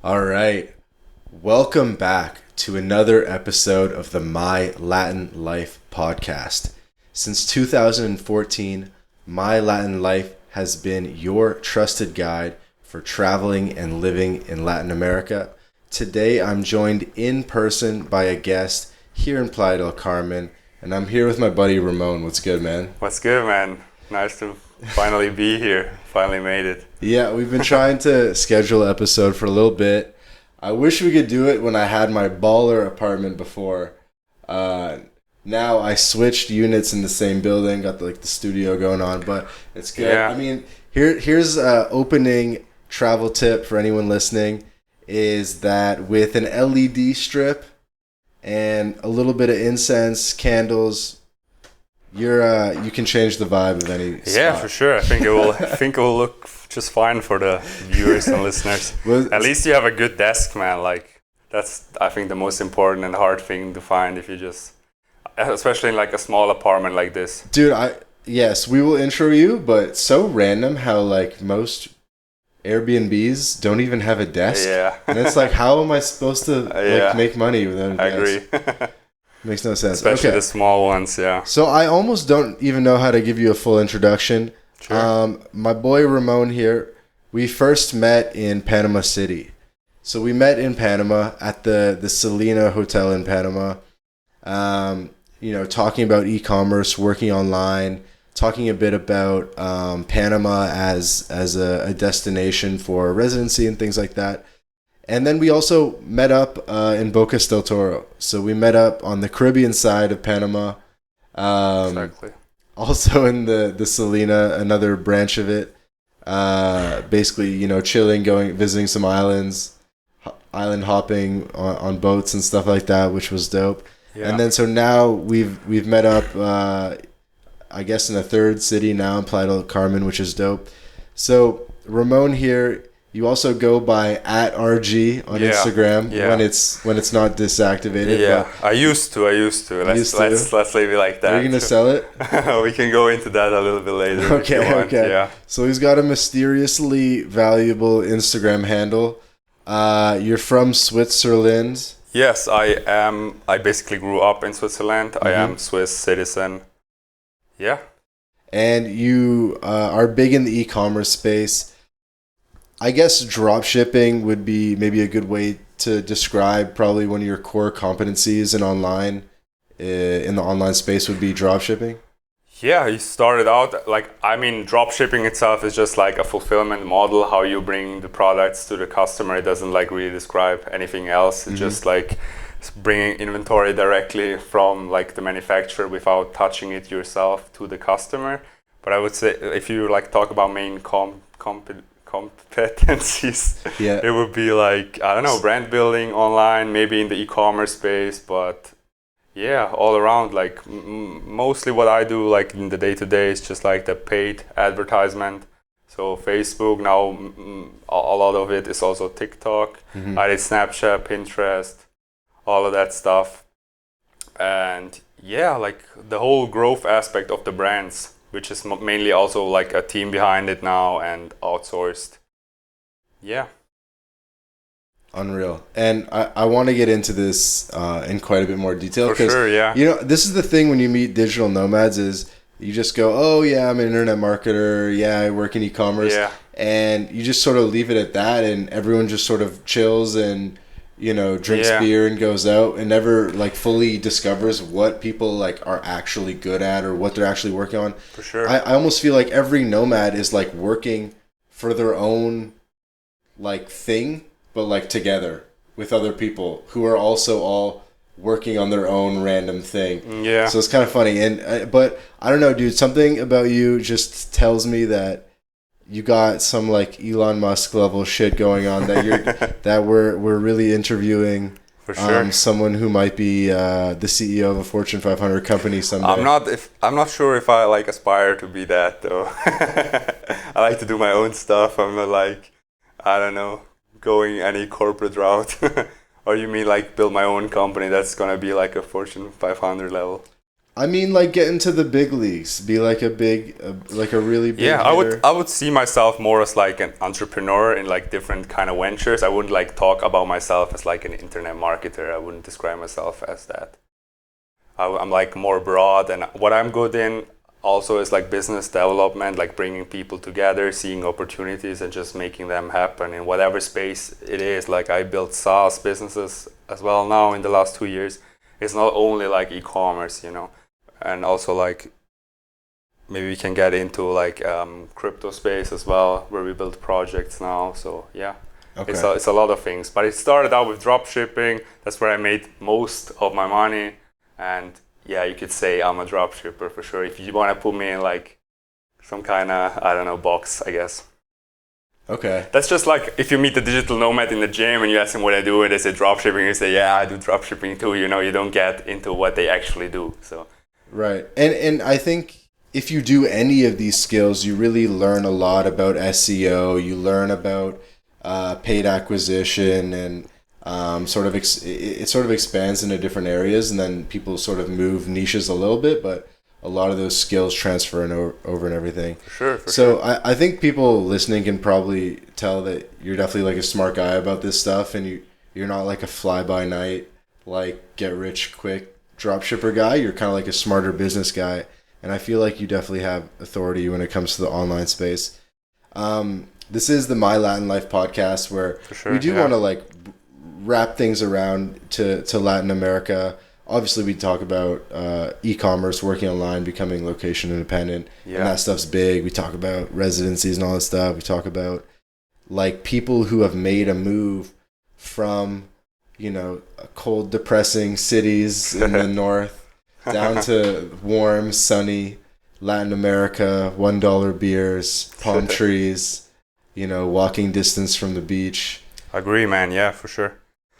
All right. Welcome back to another episode of the My Latin Life podcast. Since 2014, My Latin Life has been your trusted guide for traveling and living in Latin America. Today, I'm joined in person by a guest here in Playa del Carmen, and I'm here with my buddy Ramon. What's good, man? What's good, man? Nice to finally be here. Finally made it. Yeah, we've been trying to schedule an episode for a little bit. I wish we could do it when I had my baller apartment before. Now I switched units in the same building, got the studio going on, but it's good. Yeah. I mean, here's a opening travel tip for anyone listening, is that with an LED strip and a little bit of incense, candles, you can change the vibe of any spot. Yeah, for sure. I think it will look just fine for the viewers and listeners. Well, At least you have a good desk, man. Like that's, I think, the most important and hard thing to find if you just, especially in like a small apartment like this. Dude, yes, we will intro you, but so random how like most Airbnbs don't even have a desk. Yeah. And it's like, how am I supposed to Yeah. make money without a I desk? agree. Makes no sense. Especially Okay. the small ones, yeah. So I almost don't even know how to give you a full introduction. Sure. My boy Ramon here, we first met in Panama City. So we met in Panama at the Selena Hotel in Panama. Talking about e-commerce, working online, talking a bit about Panama as a destination for residency and things like that. And then we also met up in Bocas del Toro. So we met up on the Caribbean side of Panama. Exactly. Also in the Selena, another branch of it. Basically, chilling, visiting some islands, island hopping on boats and stuff like that, which was dope. Yeah. And then so now we've met up, I guess, in a third city now in Playa del Carmen, which is dope. So Ramon here. You also go by @RG on Instagram when it's not deactivated. Yeah, I used to. Let's leave it like that. Are you gonna sell it? We can go into that a little bit later. if you want. Okay. Yeah. So he's got a mysteriously valuable Instagram handle. You're from Switzerland. Yes, I am. I basically grew up in Switzerland. I am Swiss citizen. Yeah. And you are big in the e-commerce space. I guess drop shipping would be maybe a good way to describe probably one of your core competencies in the online space would be drop shipping. Yeah, you started out drop shipping itself is just like a fulfillment model, how you bring the products to the customer. It doesn't like really describe anything else. It's just like bringing inventory directly from like the manufacturer without touching it yourself to the customer. But I would say if you like talk about main competencies, it would be like, I don't know, brand building online, maybe in the e-commerce space, but yeah, all around, like mostly what I do like in the day-to-day is just like the paid advertisement. So Facebook now, a lot of it is also TikTok. I did Snapchat, Pinterest, all of that stuff. And yeah, like the whole growth aspect of the brands, which is mainly also like a team behind it now and outsourced. Yeah. Unreal. And I want to get into this in quite a bit more detail. For sure, yeah. This is the thing when you meet digital nomads is you just go, oh yeah, I'm an internet marketer. Yeah, I work in e-commerce. Yeah. And you just sort of leave it at that and everyone just sort of chills and drinks beer and goes out and never like fully discovers what people like are actually good at or what they're actually working on. For sure. I almost feel like every nomad is like working for their own like thing, but like together with other people who are also all working on their own random thing. Yeah. So it's kind of funny. And but I don't know, dude, something about you just tells me that you got some like Elon Musk level shit going on that we're really interviewing. For sure. Someone who might be the CEO of a Fortune 500 company someday. I'm not sure if I like aspire to be that though. I like to do my own stuff. I'm not like, I don't know, going any corporate route. Or you mean like build my own company that's gonna be like a Fortune 500 level? I mean, like get into the big leagues, be like a really big. Yeah, hitter. I would see myself more as like an entrepreneur in like different kind of ventures. I wouldn't like talk about myself as like an internet marketer. I wouldn't describe myself as that. I'm like more broad, and what I'm good in also is like business development, like bringing people together, seeing opportunities and just making them happen in whatever space it is. Like I built SaaS businesses as well now in the last 2 years. It's not only like e-commerce, you know, and also like maybe we can get into like crypto space as well, where we build projects now. So yeah, okay. It's a lot of things, but it started out with drop shipping. That's where I made most of my money. And yeah, you could say I'm a drop shipper for sure. If you want to put me in like some kind of, I don't know, box, I guess. Okay. That's just like if you meet a digital nomad in the gym and you ask them what I do and they say drop shipping, you say, yeah, I do drop shipping too. You know, you don't get into what they actually do. So. Right. And I think if you do any of these skills, you really learn a lot about SEO. You learn about paid acquisition and it sort of expands into different areas, and then people sort of move niches a little bit, but a lot of those skills transfer over and everything. For sure. So I think people listening can probably tell that you're definitely like a smart guy about this stuff, and you're not like a fly-by-night, like get rich quick dropshipper guy. You're kind of like a smarter business guy, and I feel like you definitely have authority when it comes to the online space. This is the My Latin Life podcast, where we do want to like wrap things around to Latin America. Obviously, we talk about e-commerce, working online, becoming location independent, and that stuff's big. We talk about residencies and all that stuff. We talk about like people who have made a move from, you know, cold, depressing cities in the north down to warm, sunny Latin America, $1 beers, palm trees, you know, walking distance from the beach. Agree, man. Yeah, for sure.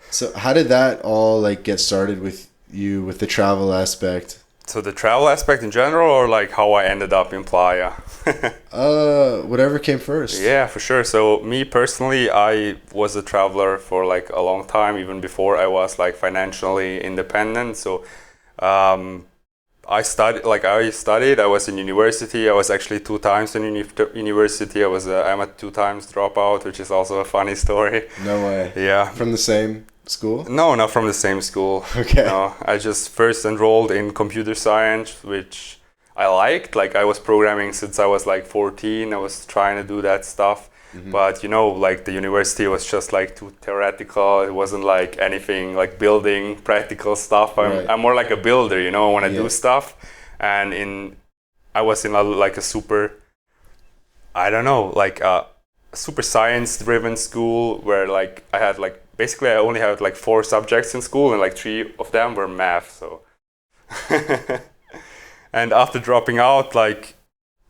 So how did that all like get started with you with the travel aspect? So the travel aspect in general, or like how I ended up in Playa? Whatever came first. Yeah, for sure. So me personally, I was a traveler for like a long time, even before I was like financially independent. So I studied. I was in university. I was actually 2 times in university. I'm a 2 times dropout, which is also a funny story. No way. Yeah. From the same school? No, not from the same school. Okay. No, I just first enrolled in computer science, which I liked. Like I was programming since I was like 14. I was trying to do that stuff. Mm-hmm. But you know, like the university was just like too theoretical. It wasn't like anything like building practical stuff. I'm more like a builder, you know, when I do stuff. And I was in a super, I don't know, like a super science driven school where like I had like, basically I only had like 4 subjects in school and like 3 of them were math. So, and after dropping out, like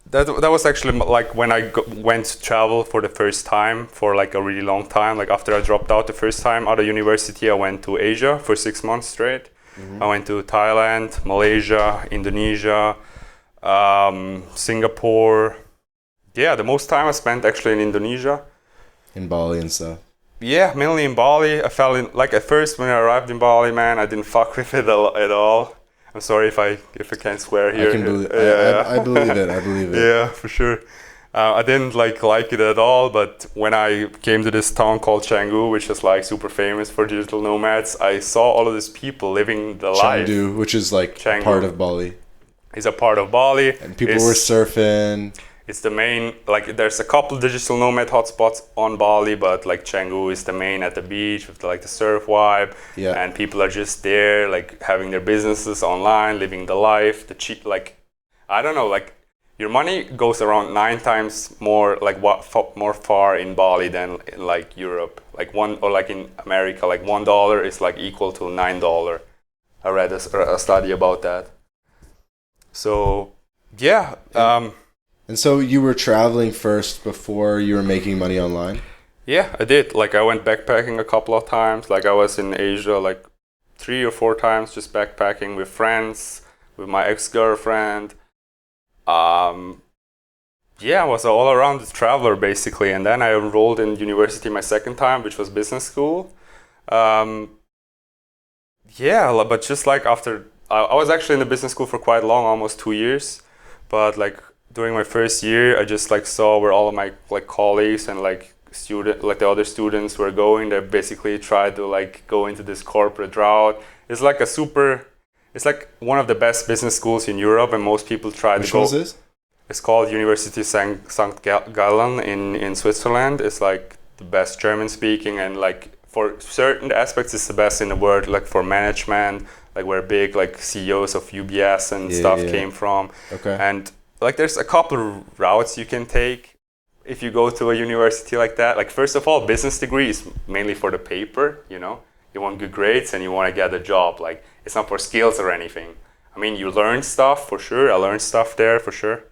that was actually like when I went to travel for the first time for like a really long time. Like after I dropped out the first time out of university, I went to Asia for 6 months straight. Mm-hmm. I went to Thailand, Malaysia, Indonesia, Singapore. Yeah, the most time I spent actually in Indonesia. In Bali and stuff. Yeah, mainly in Bali. I fell in, like at first when I arrived in Bali, man, I didn't fuck with it at all. I'm sorry if I can't swear here. I believe it. I believe it. Yeah, for sure. I didn't like it at all, but when I came to this town called Canggu, which is like super famous for digital nomads, I saw all of these people living the life. Chengdu, which is like Canggu. Part of Bali. It's a part of Bali. And people were surfing. It's the main, like there's a couple digital nomad hotspots on Bali, but like Canggu is the main at the beach with like the surf vibe. Yeah. And people are just there, like having their businesses online, living the life, the cheap, like, I don't know, like your money goes around 9 times more, like more far in Bali than in like Europe. Like like in America, like $1 is like equal to $9. I read a study about that. So, yeah. And so you were traveling first before you were making money online? Yeah, I did. Like I went backpacking a couple of times. Like I was in Asia like 3 or 4 times just backpacking with friends, with my ex-girlfriend. Yeah, I was an all-around traveler basically. And then I enrolled in university my second time, which was business school. Yeah, but just like after I was actually in the business school for quite long, almost 2 years. But like during my first year, I just like saw where all of my like colleagues and like the other students were going. They basically tried to like go into this corporate route. It's like it's like one of the best business schools in Europe, and most people try Which to go. one is this? It's called University St. Gallen in Switzerland. It's like the best German speaking, and like for certain aspects it's the best in the world, like for management, like where big like CEOs of UBS and stuff came from. Okay. And like there's a couple of routes you can take if you go to a university like that. Like first of all, business degree is mainly for the paper, you know. You want good grades and you want to get a job. Like it's not for skills or anything. I mean, you learn stuff for sure. I learned stuff there for sure.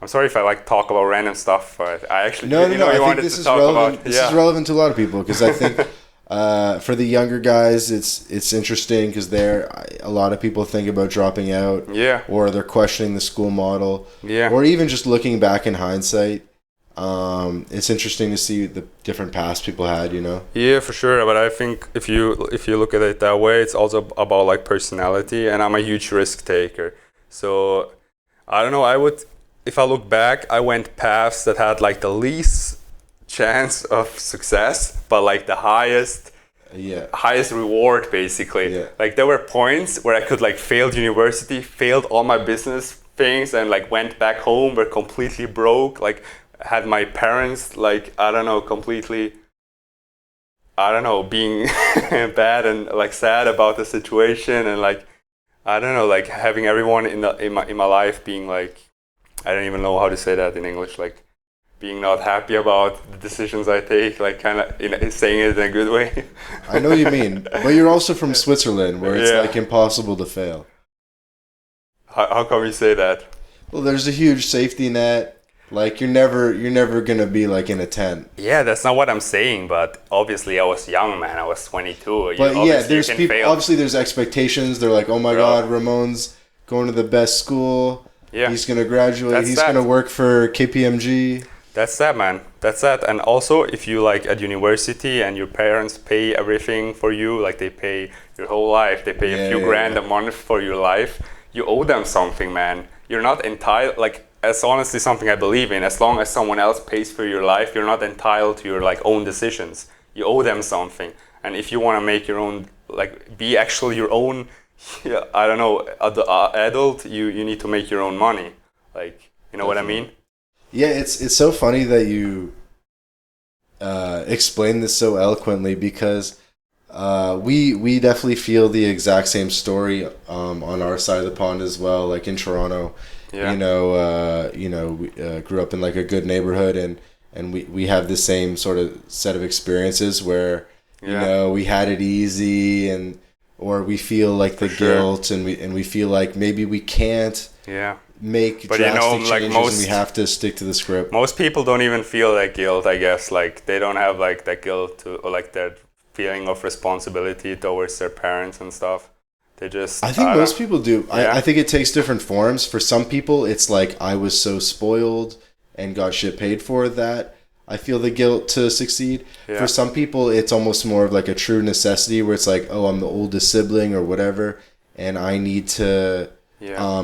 I'm sorry if I like talk about random stuff, but I actually no. I think this is relevant. This is relevant to a lot of people because I think for the younger guys, it's interesting because a lot of people think about dropping out. Yeah. Or they're questioning the school model. Yeah. Or even just looking back in hindsight. It's interesting to see the different paths people had, you know. Yeah, for sure. But I think if you look at it that way, it's also about like personality, and I'm a huge risk taker. So I don't know. If I look back, I went paths that had like the least chance of success, but like the highest reward basically. Yeah. Like there were points where I could like failed university, failed all my business things, and like went back home, were completely broke, like had my parents like completely being bad and like sad about the situation, and like like having everyone in my life being like, I don't even know how to say that in English, like being not happy about the decisions I take, like kind of saying it in a good way. I know what you mean, but you're also from Switzerland where it's like impossible to fail. How come you say that? Well, there's a huge safety net. Like you're never gonna be like in a tent. Yeah, that's not what I'm saying. But obviously, I was young, man. I was 22. But yeah, there's people. Fail. Obviously, there's expectations. They're like, oh my God, Ramon's going to the best school. Yeah, he's gonna graduate. He's gonna work for KPMG. That's that, man. That's that. And also, if you like at university and your parents pay everything for you, like they pay your whole life, they pay a few grand a month for your life. You owe them something, man. You're not entitled. Like. That's honestly something I believe in. As long as someone else pays for your life, you're not entitled to your like own decisions. You owe them something. And if you want to make your own, like be actually your own, adult, you need to make your own money. Like, you know what I mean? Yeah, it's so funny that you explain this so eloquently because we definitely feel the exact same story on our side of the pond as well. Like in Toronto. Yeah. We grew up in like a good neighborhood and we have the same sort of set of experiences where, we had it easy or we feel like the guilt and we feel like maybe we can't make drastic changes and we have to stick to the script. Most people don't even feel that guilt, I guess. Like they don't have like that guilt or like that feeling of responsibility towards their parents and stuff. I think most people do. Yeah. I think it takes different forms. For some people, it's like, I was so spoiled and got shit paid for that I feel the guilt to succeed. Yeah. For some people, it's almost more of like a true necessity where it's like, oh, I'm the oldest sibling or whatever, and I need to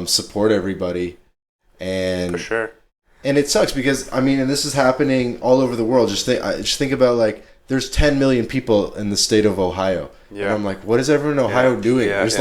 support everybody. And, for sure. And it sucks because, I mean, and this is happening all over the world. Just think about like, there's 10 million people in the state of Ohio. Yeah. And I'm like, what is everyone in Ohio doing? There's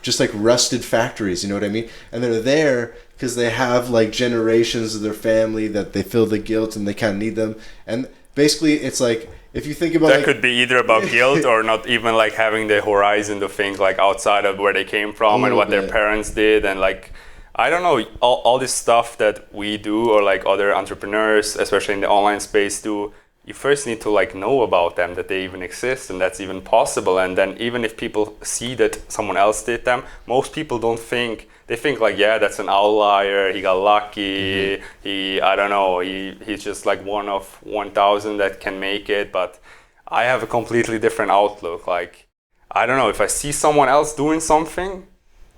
just like rusted factories, you know what I mean? And they're there because they have like generations of their family that they feel the guilt and they kind of need them. And basically it's like, if you think about that, could be either about guilt or not even like having the horizon to think like outside of where they came from and what their parents did. And like, I don't know, all this stuff that we do or like other entrepreneurs, especially in the online space do, you first need to like know about them, that they even exist and that's even possible. And then even if people see that someone else did them, most people don't think, they think like, yeah, that's an outlier, he got lucky, he's just like one of 1,000 that can make it. But I have a completely different outlook. Like, I don't know, if I see someone else doing something,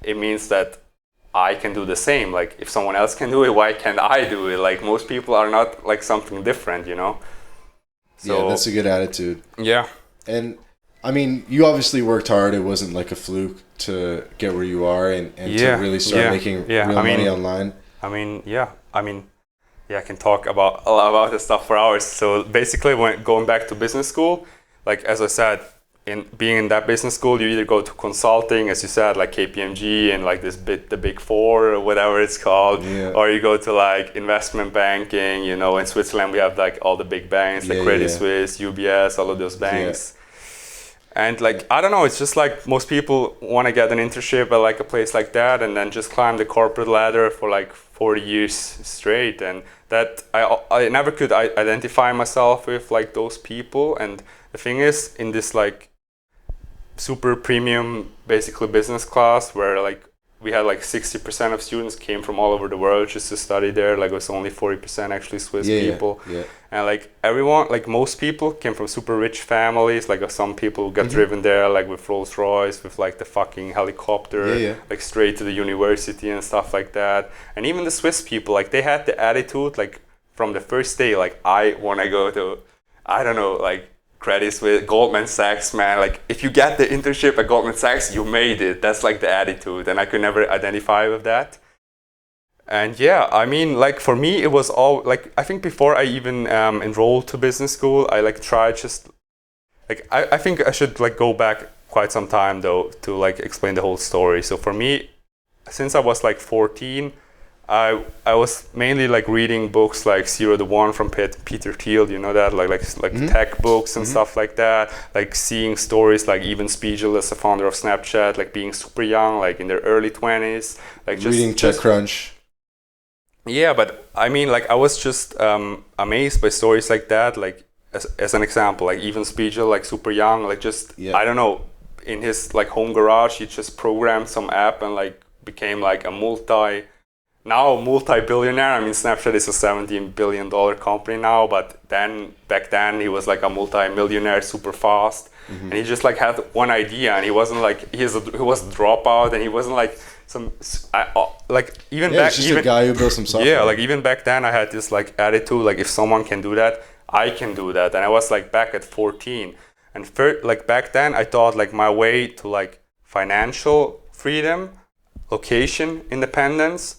it means that I can do the same. Like, if someone else can do it, why can't I do it? Like, most people are not like something different, you know? So, yeah, that's a good attitude. Yeah. And I mean, you obviously worked hard. It wasn't like a fluke to get where you are and to really start making real money online. I mean, I can talk about a lot about this stuff for hours. So basically, when going back to business school, like as I said, in being in that business school, you either go to consulting, as you said, like KPMG and like the Big Four or whatever it's called, or you go to like investment banking. You know, in Switzerland we have like all the big banks, like Credit Suisse, UBS, all of those banks. And like, I don't know, it's just like most people want to get an internship at like a place like that and then just climb the corporate ladder for like 40 years straight. And that I never could identify myself with like those people. And the thing is, in this like super premium, basically business class, where like we had like 60% of students came from all over the world just to study there. Like it was only 40% actually Swiss people. And like everyone, like most people came from super rich families. Like some people got driven there like with Rolls Royce, with like the fucking helicopter, like straight to the university and stuff like that. And even the Swiss people, like they had the attitude like from the first day, like I want to go to, I don't know, like Credit Suisse, Goldman Sachs, man. Like if you get the internship at Goldman Sachs, you made it. That's like the attitude, and I could never identify with that. And yeah, I mean, like for me, it was all like I think before I even enrolled to business school, I like tried just like I think I should like go back quite some time though to like explain the whole story. So for me, since I was like 14. I was mainly like reading books like Zero to One from Peter Thiel, you know that, like tech books and stuff like that, like seeing stories like Evan Spiegel as the founder of Snapchat, like being super young, like in their early 20s, like just reading TechCrunch. Yeah, but I mean, like I was just amazed by stories like that, like as an example, like Evan Spiegel, like super young, like just I don't know, in his like home garage, he just programmed some app and like became like a multi-billionaire. I mean, Snapchat is a $17 billion company now, but back then he was like a multi-millionaire super fast. And he just like had one idea, and he wasn't like, he was a dropout, and he wasn't like a guy who built some software. Yeah, like even back then I had this like attitude, like if someone can do that, I can do that. And I was like back at 14. And like back then I thought like my way to like financial freedom, location independence,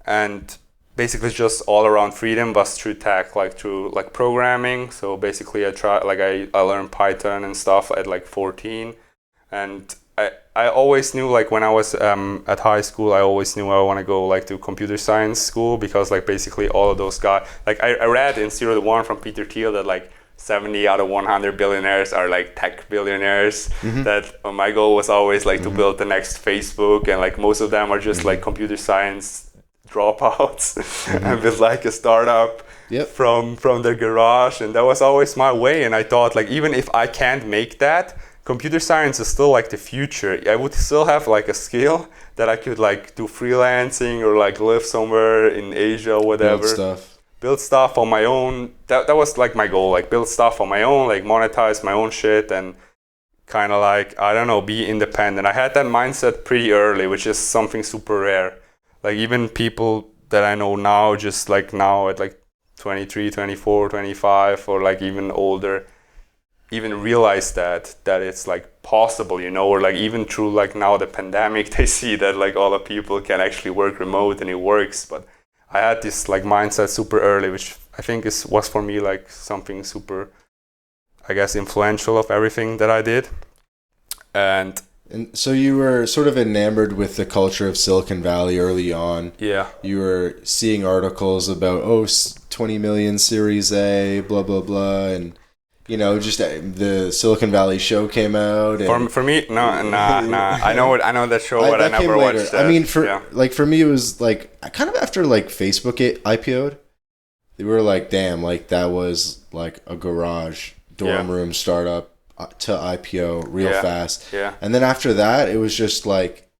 and basically just all around freedom was through tech, like through like programming. So basically I learned Python and stuff at like 14. And I always knew, like when I was at high school, I always knew I want to go like to computer science school, because like basically all of those guys, like I read in Zero to One from Peter Thiel that like 70 out of 100 billionaires are like tech billionaires. That my goal was always like to build the next Facebook, and like most of them are just like computer science dropouts and with like a startup from their garage. And that was always my way. And I thought like even if I can't make that, computer science is still like the future. I would still have like a skill that I could like do freelancing or like live somewhere in Asia or whatever. Build stuff on my own. That was like my goal, like build stuff on my own, like monetize my own shit, and kind of like, I don't know, be independent. I had that mindset pretty early, which is something super rare. Like even people that I know now, just like now at like 23, 24, 25, or like even older, even realize that it's like possible, you know, or like even through like now the pandemic, they see that like all the people can actually work remote and it works. But I had this like mindset super early, which I think was for me like something super, I guess, influential of everything that I did. And so you were sort of enamored with the culture of Silicon Valley early on. Yeah. You were seeing articles about, 20 million Series A, blah, blah, blah. And, you know, just the Silicon Valley show came out. And for me, no. I know that show, but I never watched that. I mean, for me, it was like kind of after like Facebook IPO'd. They were like, damn, like that was like a garage dorm room startup to IPO real fast. Yeah. And then after that, it was just like,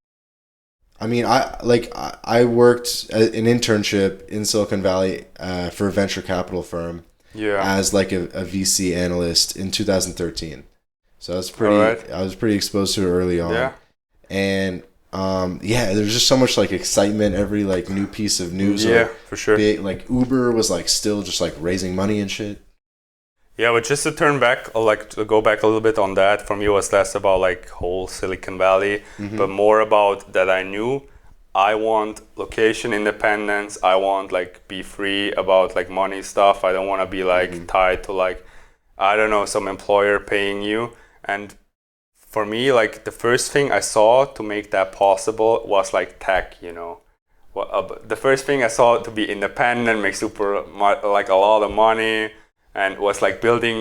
I mean, I worked an internship in Silicon Valley for a venture capital firm as like a VC analyst in 2013. So I was pretty exposed to it early on. Yeah. And there's just so much like excitement every like new piece of news. For sure. Like Uber was like still just like raising money and shit. Yeah, but just to turn back, or like to go back a little bit on that, for me it was less about like whole Silicon Valley, but more about that I knew I want location independence. I want like be free about like money stuff. I don't want to be like tied to like, I don't know, some employer paying you. And for me, like the first thing I saw to make that possible was like tech, you know. The first thing I saw to be independent, make like a lot of money, and was like building,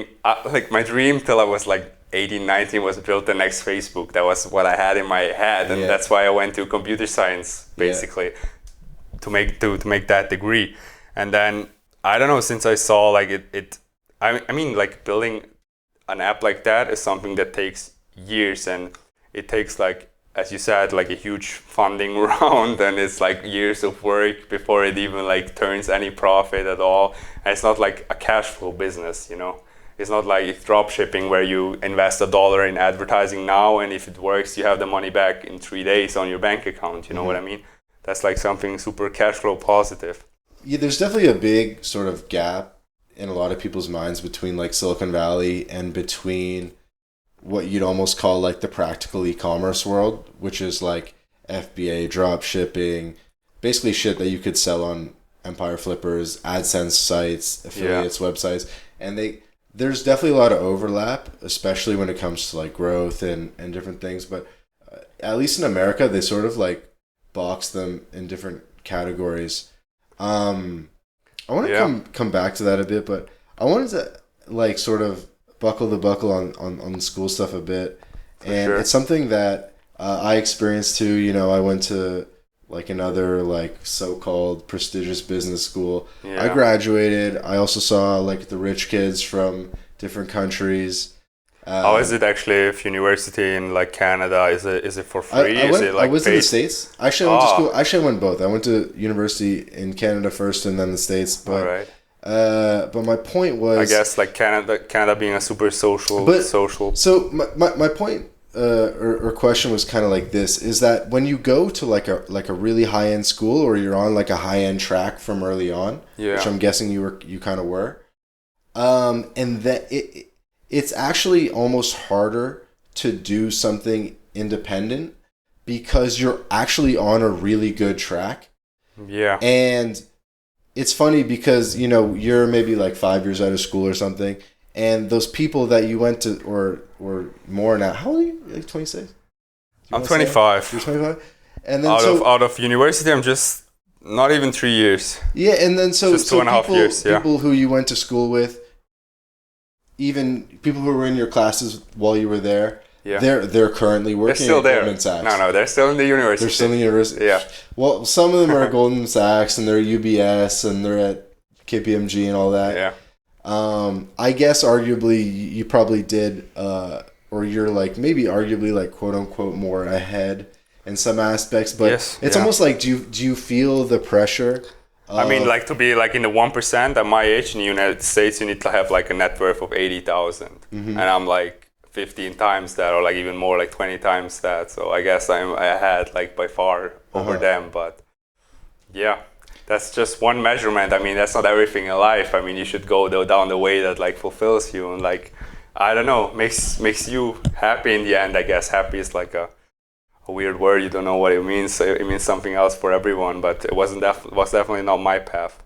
like my dream till I was like 18, 19 was build the next Facebook. That was what I had in my head, and that's why I went to computer science basically to make that degree. And then I don't know, since I saw like I mean like building an app like that is something that takes years, and it takes like, as you said, like a huge funding round, and it's like years of work before it even like turns any profit at all. And it's not like a cash flow business, you know. It's not like drop shipping where you invest $1 in advertising now, and if it works, you have the money back in 3 days on your bank account. You know what I mean? That's like something super cash flow positive. Yeah, there's definitely a big sort of gap in a lot of people's minds between like Silicon Valley and between what you'd almost call like the practical e-commerce world, which is like FBA, drop shipping, basically shit that you could sell on Empire Flippers, AdSense sites, affiliates, websites. And there's definitely a lot of overlap, especially when it comes to like growth and different things. But at least in America, they sort of like box them in different categories. I want to come back to that a bit, but I wanted to like sort of buckle on school stuff a bit. And it's something that I experienced too. You know, I went to like another like so-called prestigious business school. I graduated. I also saw like the rich kids from different countries. How is it actually if university in like Canada? Is it for free? I was in the States. Actually, I went to school. Actually, I went both. I went to university in Canada first and then the States. But, all right. But my point was, I guess like Canada being a super social. So my point or question was kind of like this: is that when you go to like a really high end school, or you're on like a high end track from early on, which I'm guessing you kind of were, and that it's actually almost harder to do something independent because you're actually on a really good track. Yeah. And it's funny because, you know, you're maybe like 5 years out of school or something, and those people that you went to, or more now, how old are you? Like 26? I'm 25. You're 25? And then out of university, I'm just not even 3 years. Yeah, and then so just 2.5 years. Yeah. People who you went to school with, even people who were in your classes while you were there, they're currently working. They're still there. Goldman Sachs. No, they're still in the university. They're still in the university. Yeah. Well, some of them are at Goldman Sachs, and they're at UBS, and they're at KPMG and all that. Yeah. I guess arguably you probably did, or you're like maybe arguably like quote unquote more ahead in some aspects, but it's almost like do you feel the pressure? I mean, like to be like in the 1% at my age in the United States, you need to have like a net worth of 80,000, and I'm like 15 times that, or like even more, like 20 times that. So I guess I'm ahead like by far over them. But yeah, that's just one measurement. I mean, that's not everything in life. I mean, you should go down the way that like fulfills you and like, I don't know, makes you happy in the end. I guess happy is like a weird word. You don't know what it means. It means something else for everyone, but it was definitely not my path.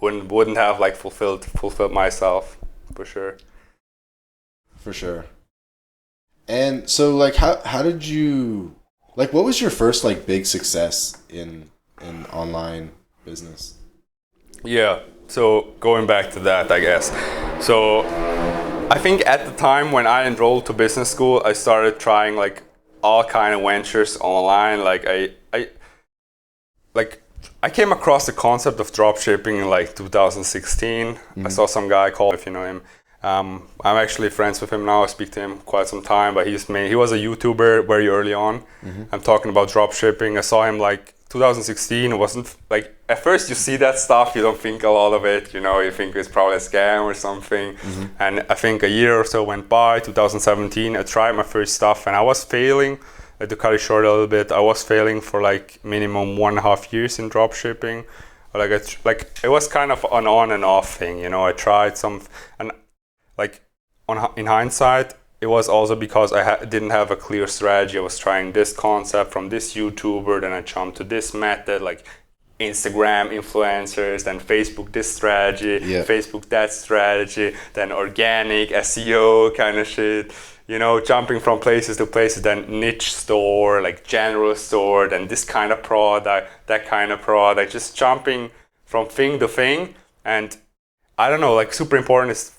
Wouldn't have like fulfilled myself for sure. For sure. And so like how did you, like, what was your first like big success in online business? Yeah, so going back to that, I guess. So I think at the time when I enrolled to business school, I started trying like all kind of ventures online. Like I came across the concept of drop shipping in like 2016. I saw some guy called, if you know him. I'm actually friends with him now. I speak to him quite some time, but he was a YouTuber very early on. I'm talking about drop shipping. I saw him like 2016. It wasn't like, at first you see that stuff, you don't think a lot of it, you know, you think it's probably a scam or something. And I think a year or so went by, 2017, I tried my first stuff and I was failing. To cut it short a little bit, I was failing for like minimum 1.5 years in drop shipping. Like it was kind of an on and off thing, you know. I tried some, and like in hindsight, it was also because I didn't have a clear strategy. I was trying this concept from this YouTuber, then I jumped to this method, like Instagram influencers, then Facebook this strategy, Facebook that strategy, then organic SEO kind of shit. You know, jumping from places to places, then niche store, like general store, then this kind of product, that kind of product, just jumping from thing to thing. And I don't know, like super important is,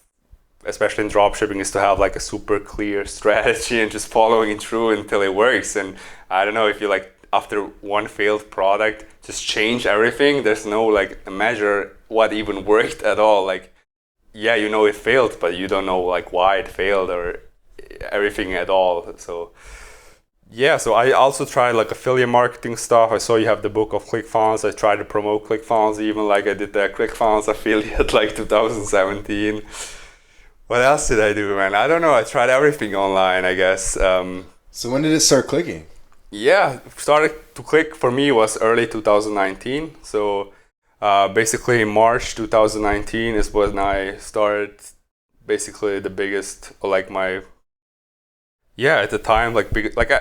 especially in dropshipping, is to have like a super clear strategy and just following it through until it works. And I don't know if you like, after one failed product, just change everything. There's no like measure what even worked at all. Like, yeah, you know it failed, but you don't know like why it failed or everything at all. So yeah, so I also tried like affiliate marketing stuff. I saw you have the book of ClickFunnels. I tried to promote ClickFunnels, even like I did the ClickFunnels affiliate like 2017. What else did I do, man? I don't know. I tried everything online, I guess. So when did it start clicking? Yeah, started to click for me was early 2019. So basically March 2019 is when I started basically the biggest, like my, yeah, at the time, like big, like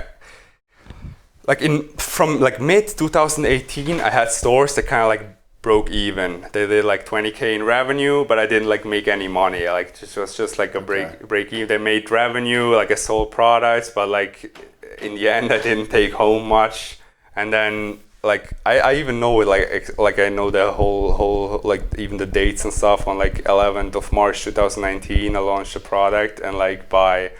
from like mid 2018, I had stores that kind of like broke even. They did like 20K in revenue, but I didn't like make any money. Like it was just like a break even. They made revenue, like I sold products, but like in the end, I didn't take home much. And then like I even know it, like I know the whole like even the dates and stuff. On like 11th of March 2019, I launched the product, and like by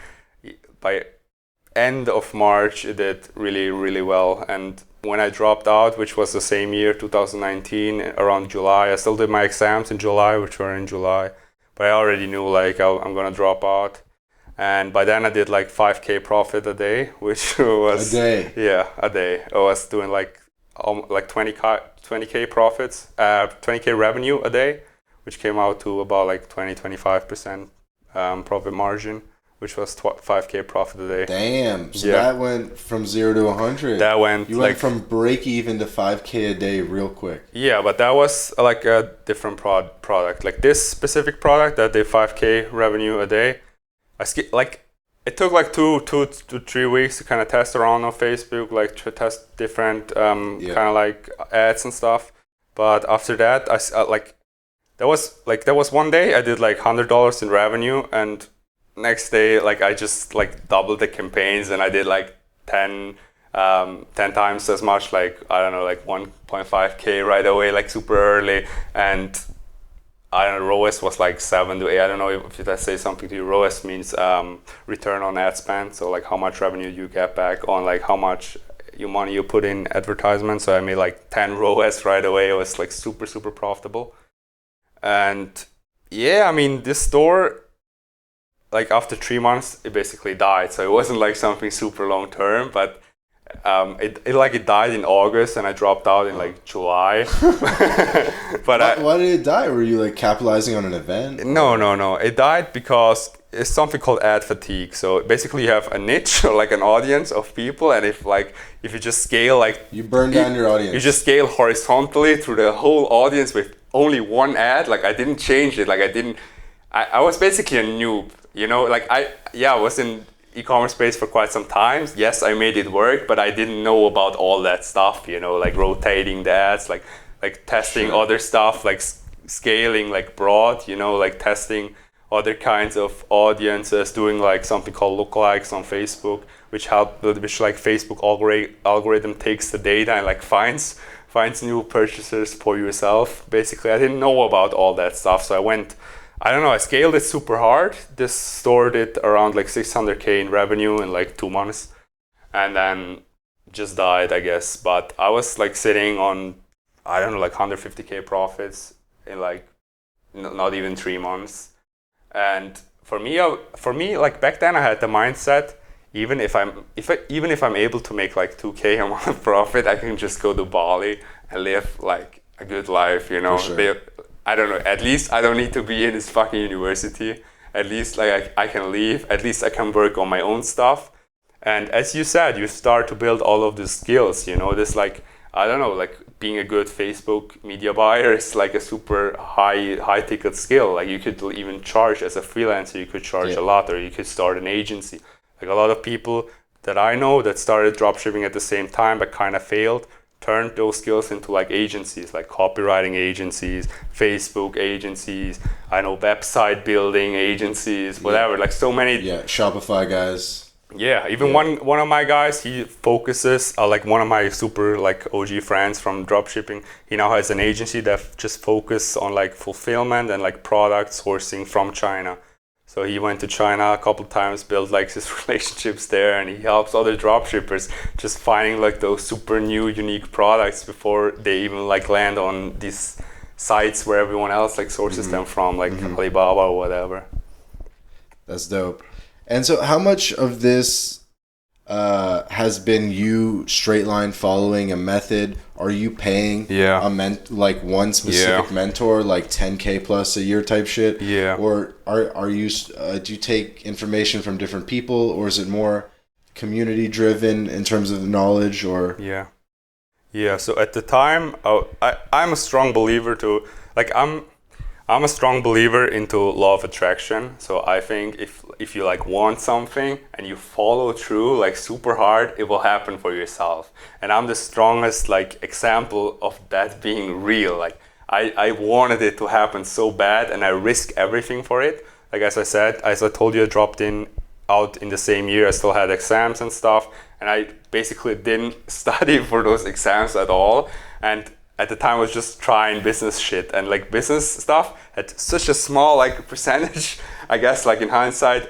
end of March, it did really, really well. And when I dropped out, which was the same year, 2019, around July, I still did my exams in July, which were in July, but I already knew like I'm gonna drop out. And by then I did like 5K profit a day, which was a day. Yeah, a day. I was doing like 20K profits, 20K revenue a day, which came out to about like 25% profit margin, which was 5K profit a day. Damn. So that went from 0 to 100. That went. You went from break even to 5K a day real quick. Yeah, but that was like a different product. Like this specific product that did 5K revenue a day, it took like 2 to 3 weeks to kind of test around on Facebook, like to test different kind of like ads and stuff. But after that, there was one day I did like $100 in revenue, and next day like I just like doubled the campaigns, and I did like 10 times as much, like I don't know, like 1.5K right away, like super early. And I don't know, ROAS was like 7 to 8. I don't know if that says something to you. ROAS means return on ad spend. So like how much revenue you get back on like how much money you put in advertisement. So I made like 10 ROAS right away. It was like super, super profitable. And yeah, I mean, this store, like after 3 months, it basically died. So it wasn't like something super long term, but it died in August, and I dropped out in like July. But why did it die? Were you like capitalizing on an event? No. It died because it's something called ad fatigue. So basically you have a niche or like an audience of people, and if you just scale, like you burn down your audience. You just scale horizontally through the whole audience with only one ad. Like I didn't change it. Like I was basically a noob, you know, like I was in e-commerce space for quite some time. Yes, I made it work, but I didn't know about all that stuff, you know, like rotating the ads, like testing other stuff, like scaling like broad, you know, like testing other kinds of audiences, doing like something called lookalikes on Facebook, which like Facebook algorithm takes the data and like finds new purchasers for yourself. Basically, I didn't know about all that stuff, so I scaled it super hard. This store did around like 600K in revenue in like 2 months, and then just died, I guess. But I was like sitting on, I don't know, like 150K profits in like not even 3 months. And for me, like back then I had the mindset, even if I'm able to make like 2K a month profit, I can just go to Bali and live like a good life, you know. Sure. I don't know, at least I don't need to be in this fucking university. At least like I can leave. At least I can work on my own stuff. And as you said, you start to build all of these skills, you know, this like, I don't know, like being a good Facebook media buyer is like a super high ticket skill. Like you could even charge as a freelancer, you could charge a lot, or you could start an agency. Like a lot of people that I know that started dropshipping at the same time but kind of failed, turned those skills into like agencies, like copywriting agencies, Facebook agencies, I know website building agencies, whatever, like so many. Yeah, Shopify guys. Yeah, even one of my guys, he focuses, like one of my super like OG friends from dropshipping, he now has an agency that just focuses on like fulfillment and like product sourcing from China. So he went to China a couple times, built like his relationships there, and he helps other dropshippers just finding like those super new unique products before they even like land on these sites where everyone else like sources them from, like Alibaba or whatever. That's dope. And so how much of this has been you straight line following a method? Are you paying like one specific mentor, like 10K plus a year type shit? Yeah. Or are you do you take information from different people, or is it more community driven in terms of the knowledge? Or yeah. So at the time, I'm a strong believer to like I'm a strong believer into law of attraction. So I think if you like want something and you follow through like super hard, it will happen for yourself. And I'm the strongest like example of that being real. Like I wanted it to happen so bad, and I risked everything for it. Like as I told you, I dropped out in the same year. I still had exams and stuff, and I basically didn't study for those exams at all. And at the time, I was just trying business shit, and like business stuff had such a small like percentage, I guess, like in hindsight,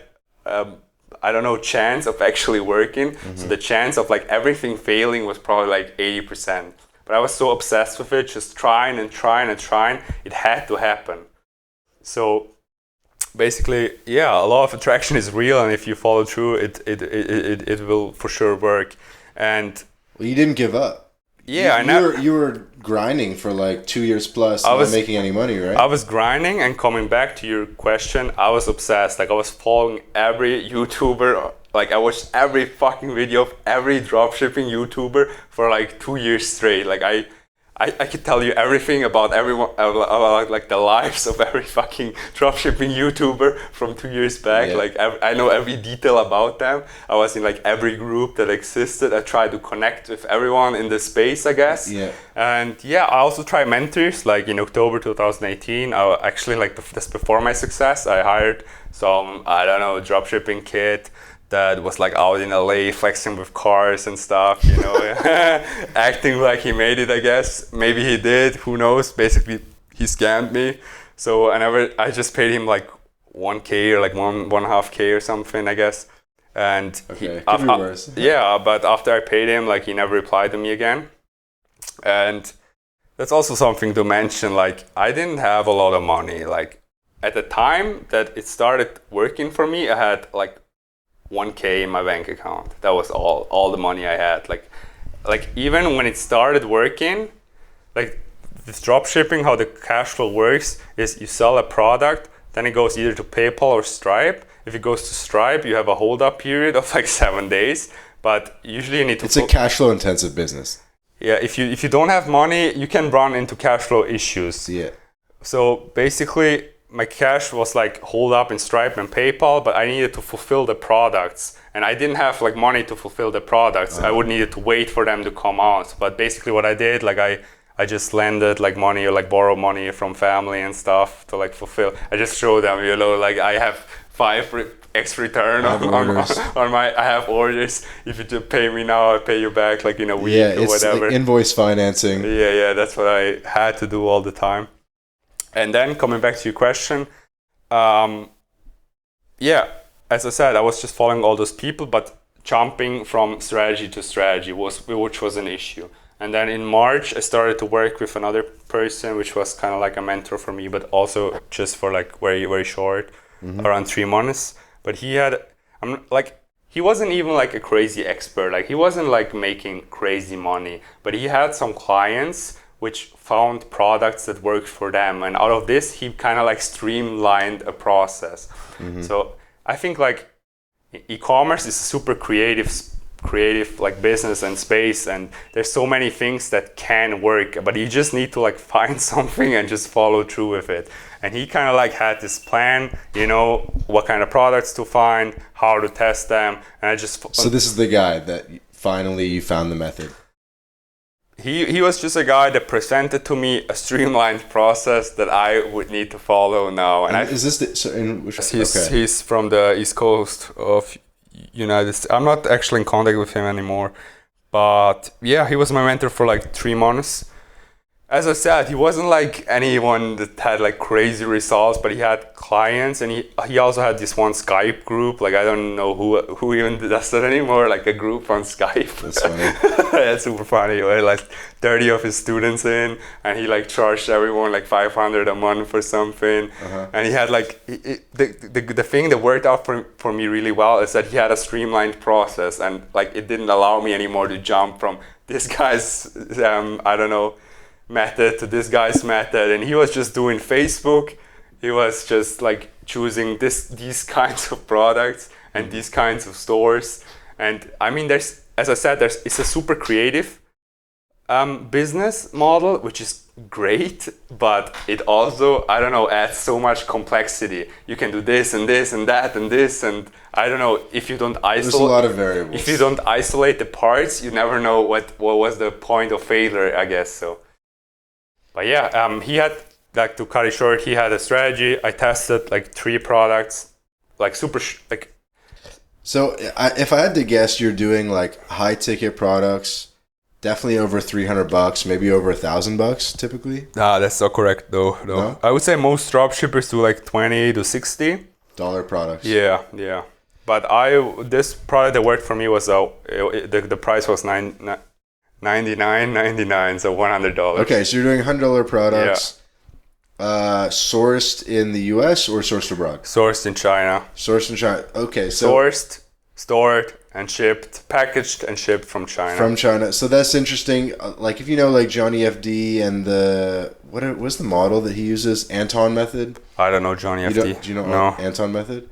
I don't know, chance of actually working. So the chance of like everything failing was probably like 80%. But I was so obsessed with it, just trying, it had to happen. So basically, a law of attraction is real, and if you follow through, it will for sure work. And well, you didn't give up. Yeah, you were grinding for like 2 years plus, not making any money, right? I was grinding, and coming back to your question, I was obsessed. Like I was following every YouTuber. Like I watched every fucking video of every dropshipping YouTuber for like 2 years straight. Like I could tell you everything about everyone, about like the lives of every fucking dropshipping YouTuber from 2 years back. Yeah. Like I know every detail about them. I was in like every group that existed. I tried to connect with everyone in the space, I guess. Yeah. And I also tried mentors. Like in October 2018, I actually like just before my success, I hired some, I don't know, dropshipping kid that was like out in LA flexing with cars and stuff, acting like he made it, I guess. Maybe he did, who knows? Basically, he scammed me. So I just paid him like 1K or like 1.5K or something, I guess. And could be worse. But after I paid him, like he never replied to me again. And that's also something to mention. Like I didn't have a lot of money. Like at the time that it started working for me, I had like 1K in my bank account. That was all the money I had. Like even when it started working, like this drop shipping, how the cash flow works is you sell a product, then it goes either to PayPal or Stripe. If it goes to Stripe, you have a hold up period of like 7 days, but usually you need to... It's a cash flow intensive business. Yeah, if you don't have money, you can run into cash flow issues. Yeah. So basically, my cash was like hold up in Stripe and PayPal, but I needed to fulfill the products, and I didn't have like money to fulfill the products. I would needed to wait for them to come out. But basically what I did, like I just lended like money or like borrowed money from family and stuff to like fulfill. I just showed them, like I have 5x return on my, I have orders. If you just pay me now, I'll pay you back like in a week or whatever. Like invoice financing. Yeah, that's what I had to do all the time. And then coming back to your question, as I said, I was just following all those people, but jumping from strategy to strategy which was an issue. And then in March, I started to work with another person, which was kind of like a mentor for me, but also just for like very, very short, around 3 months. But he wasn't even like a crazy expert. Like he wasn't like making crazy money, but he had some clients which found products that worked for them. And out of this, he kind of like streamlined a process. So I think like e-commerce is a super creative creative like business and space, and there's so many things that can work, but you just need to like find something and just follow through with it. And he kind of like had this plan, you know, what kind of products to find, how to test them, and I just... So this is the guy that finally you found the method. He was just a guy that presented to me a streamlined process that I would need to follow now. And is this the, he's from the East Coast of United States. I'm not actually in contact with him anymore, but yeah, he was my mentor for like 3 months. As I said, he wasn't like anyone that had like crazy results, but he had clients, and he also had this one Skype group. Like I don't know who even does that anymore. Like a group on Skype. That's funny. That's super funny. He had like 30 of his students in, and he like charged everyone like $500 a month for something. And he had like the thing that worked out for me really well is that he had a streamlined process, and like it didn't allow me anymore to jump from this guy's method to this guy's method. And he was just doing Facebook. He was just like choosing these kinds of products and these kinds of stores. And I mean, it's a super creative business model, which is great, but it also, adds so much complexity. You can do this and this and that and this, and I don't know, if you don't isolate... There's a lot of variables. If you don't isolate the parts, you never know what was the point of failure, I guess, so. But yeah, he had, like, to cut it short, he had a strategy. I tested like 3 products, like So if I had to guess, you're doing like high ticket products, definitely over $300, maybe over $1,000 typically. Nah, that's not correct though. No? I would say most dropshippers do like $20 to $60 products. Yeah. But this product that worked for me was the price was $99.99, so $100. Okay, so you're doing $100 products. Yeah. Sourced in the US or sourced abroad? Sourced in China. Okay, so sourced, stored, and shipped, packaged and shipped from China. From China. So that's interesting. Like if you know like Johnny FD and what's the model that he uses? Anton method? I don't know Johnny FD. Do you know no. Anton method?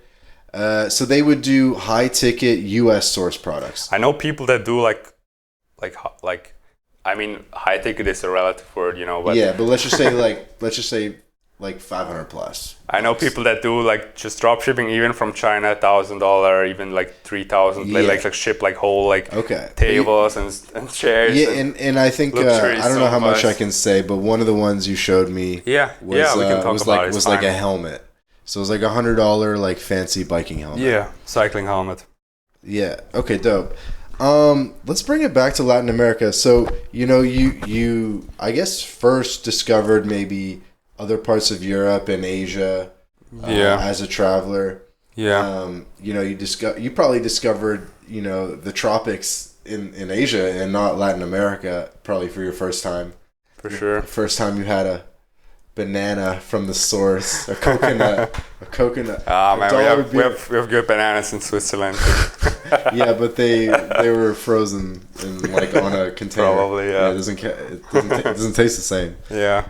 So they would do high ticket US source products. I know people that do like I mean, high ticket is a relative word, but yeah, but let's just say like 500 plus. I know people that do like just drop shipping even from China, $1,000, even like 3,000. Yeah. Like ship like whole tables and chairs. Yeah, and I think I don't know how much I can say, but one of the ones you showed me. We can talk about it. Was like a helmet. So it was like $100 like fancy biking helmet. Yeah, cycling helmet. Yeah. Okay. Dope. Let's bring it back to Latin America. So, you I guess first discovered maybe other parts of Europe and Asia as a traveler. Yeah. You probably discovered, the tropics in Asia and not Latin America probably for your first time. For sure. First time you had a banana from the source, a coconut. Ah, man, we have good bananas in Switzerland. Yeah, but they were frozen in like on a container. Probably, yeah. It doesn't taste the same. Yeah.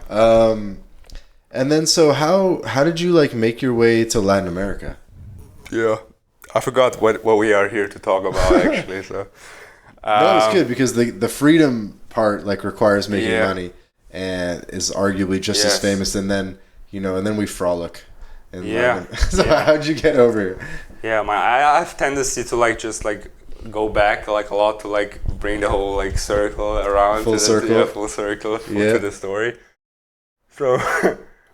And then so how did you like make your way to Latin America? Yeah, I forgot what we are here to talk about actually. So. No, it's good because the freedom part like requires making money and is arguably just as famous. And then and then we frolic. So how'd you get over here? Yeah, I have tendency to like just like go back like a lot to like bring the whole like circle around full circle to the story. So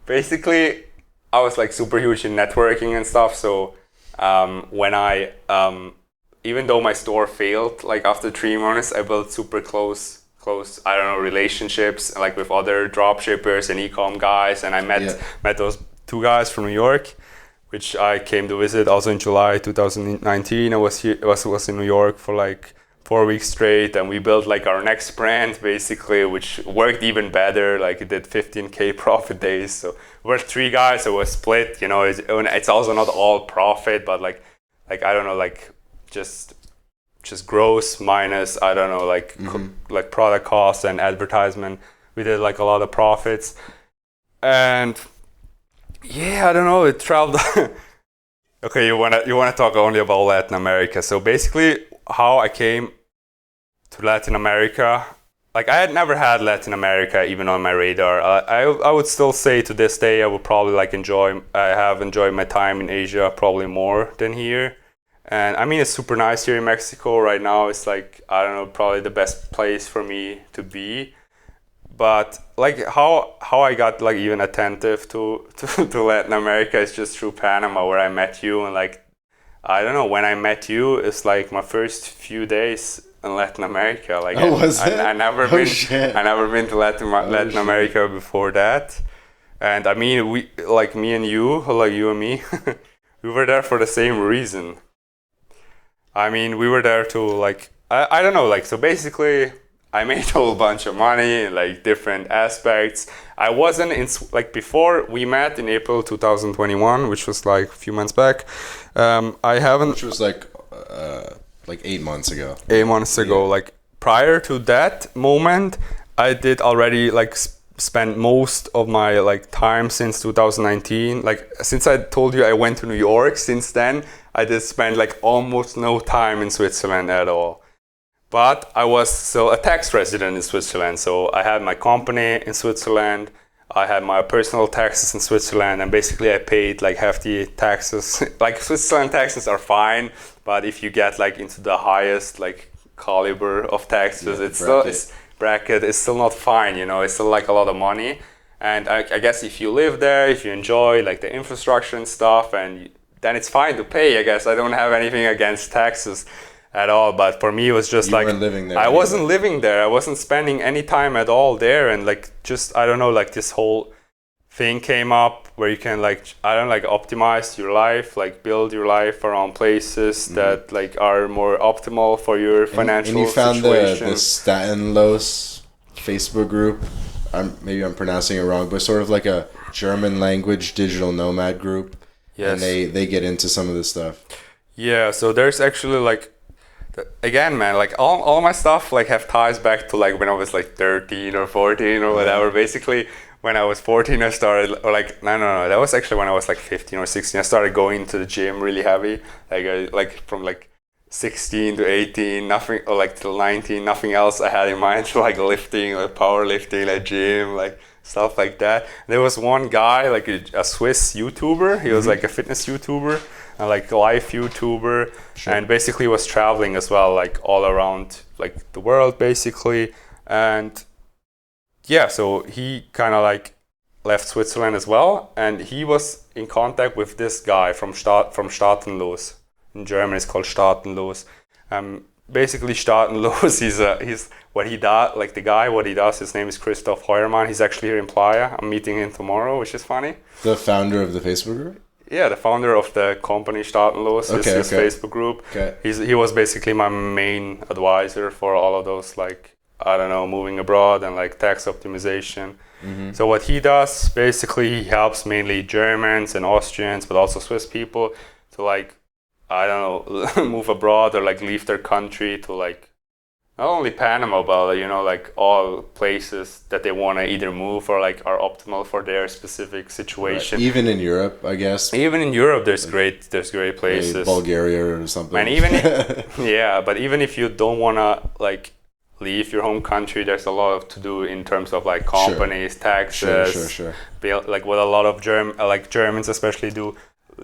basically, I was like super huge in networking and stuff. So when I even though my store failed, like after 3 months, I built super close relationships like with other drop shippers and e-com guys, and I met those 2 guys from New York, which I came to visit also in July 2019. I was in New York for like 4 weeks straight, and we built like our next brand basically, which worked even better. Like it did 15K profit days. So we're 3 guys, so it was split. It's also not all profit, but like I don't know, like just gross minus like product costs and advertisement. We did like a lot of profits, and yeah, I don't know. It traveled. Okay, you wanna talk only about Latin America. So basically, how I came to Latin America. Like I had never had Latin America even on my radar. I would still say to this day I would probably I have enjoyed my time in Asia probably more than here. And I mean, it's super nice here in Mexico right now. It's like, I don't know, probably the best place for me to be. But like how I got like even attentive to Latin America is just through Panama, where I met you. And like, I don't know, when I met you, it's like my first few days in Latin America. Like, I never been to Latin America before that. And I mean, me and me, we were there for the same reason. I mean, we were there to like, I don't know, like, so basically I made a whole bunch of money in like different aspects. I wasn't in, like before we met in April 2021, which was like a few months back. Which was like 8 months ago. 8 months ago. Yeah. Like prior to that moment, I did already like spend most of my like time since 2019. Like since I told you I went to New York, since then I did spend like almost no time in Switzerland at all. But I was still a tax resident in Switzerland. So I had my company in Switzerland. I had my personal taxes in Switzerland. And basically I paid like hefty taxes. Like Switzerland taxes are fine. But if you get like into the highest like caliber of taxes, bracket is still not fine. You know, it's still like a lot of money. And I guess if you live there, if you enjoy like the infrastructure and stuff, then it's fine to pay, I guess. I don't have anything against taxes at all, but for me it was just I wasn't living there. I wasn't spending any time at all there, and like just I don't know, like this whole thing came up where you can like optimize your life, like build your life around places that like are more optimal for your financial situation. And you found the Staatenlos Facebook group. Maybe I'm pronouncing it wrong, but sort of like a German language digital nomad group. Yes. And they get into some of this stuff. Yeah, so there's actually like, again, man, like all my stuff like have ties back to like when I was like 13 or 14 or whatever. Basically, when I was 14, I started, or like, no, that was actually when I was like 15 or 16. I started going to the gym really heavy. Like from like 16 to 18, nothing, or like till 19, nothing else I had in mind. So like lifting, like powerlifting, like gym, like stuff like that. There was one guy, like a Swiss YouTuber. He was like a fitness YouTuber, and like a life YouTuber, and basically was traveling as well, like all around like the world basically. And yeah, so he kind of like left Switzerland as well, and he was in contact with this guy from Staatenlos. In German, it's called Staatenlos. Basically, Staatenlos, he's what he does. Like the guy, what he does. His name is Christoph Heuermann. He's actually here in Playa. I'm meeting him tomorrow, which is funny. The founder of the Facebook group. Yeah, the founder of the company Staatenlos, his Facebook group. Okay. He was basically my main advisor for all of those, like, I don't know, moving abroad and like tax optimization. Mm-hmm. So what he does, basically, he helps mainly Germans and Austrians, but also Swiss people to like, I don't know, move abroad or like leave their country to like, not only Panama, but you know, like all places that they want to either move or like are optimal for their specific situation. Right. Even in Europe, I guess. Even in Europe, there's great places. Maybe Bulgaria or something. And even but even if you don't want to like leave your home country, there's a lot to do in terms of like companies, taxes. Sure. Like what a lot of Germans especially do.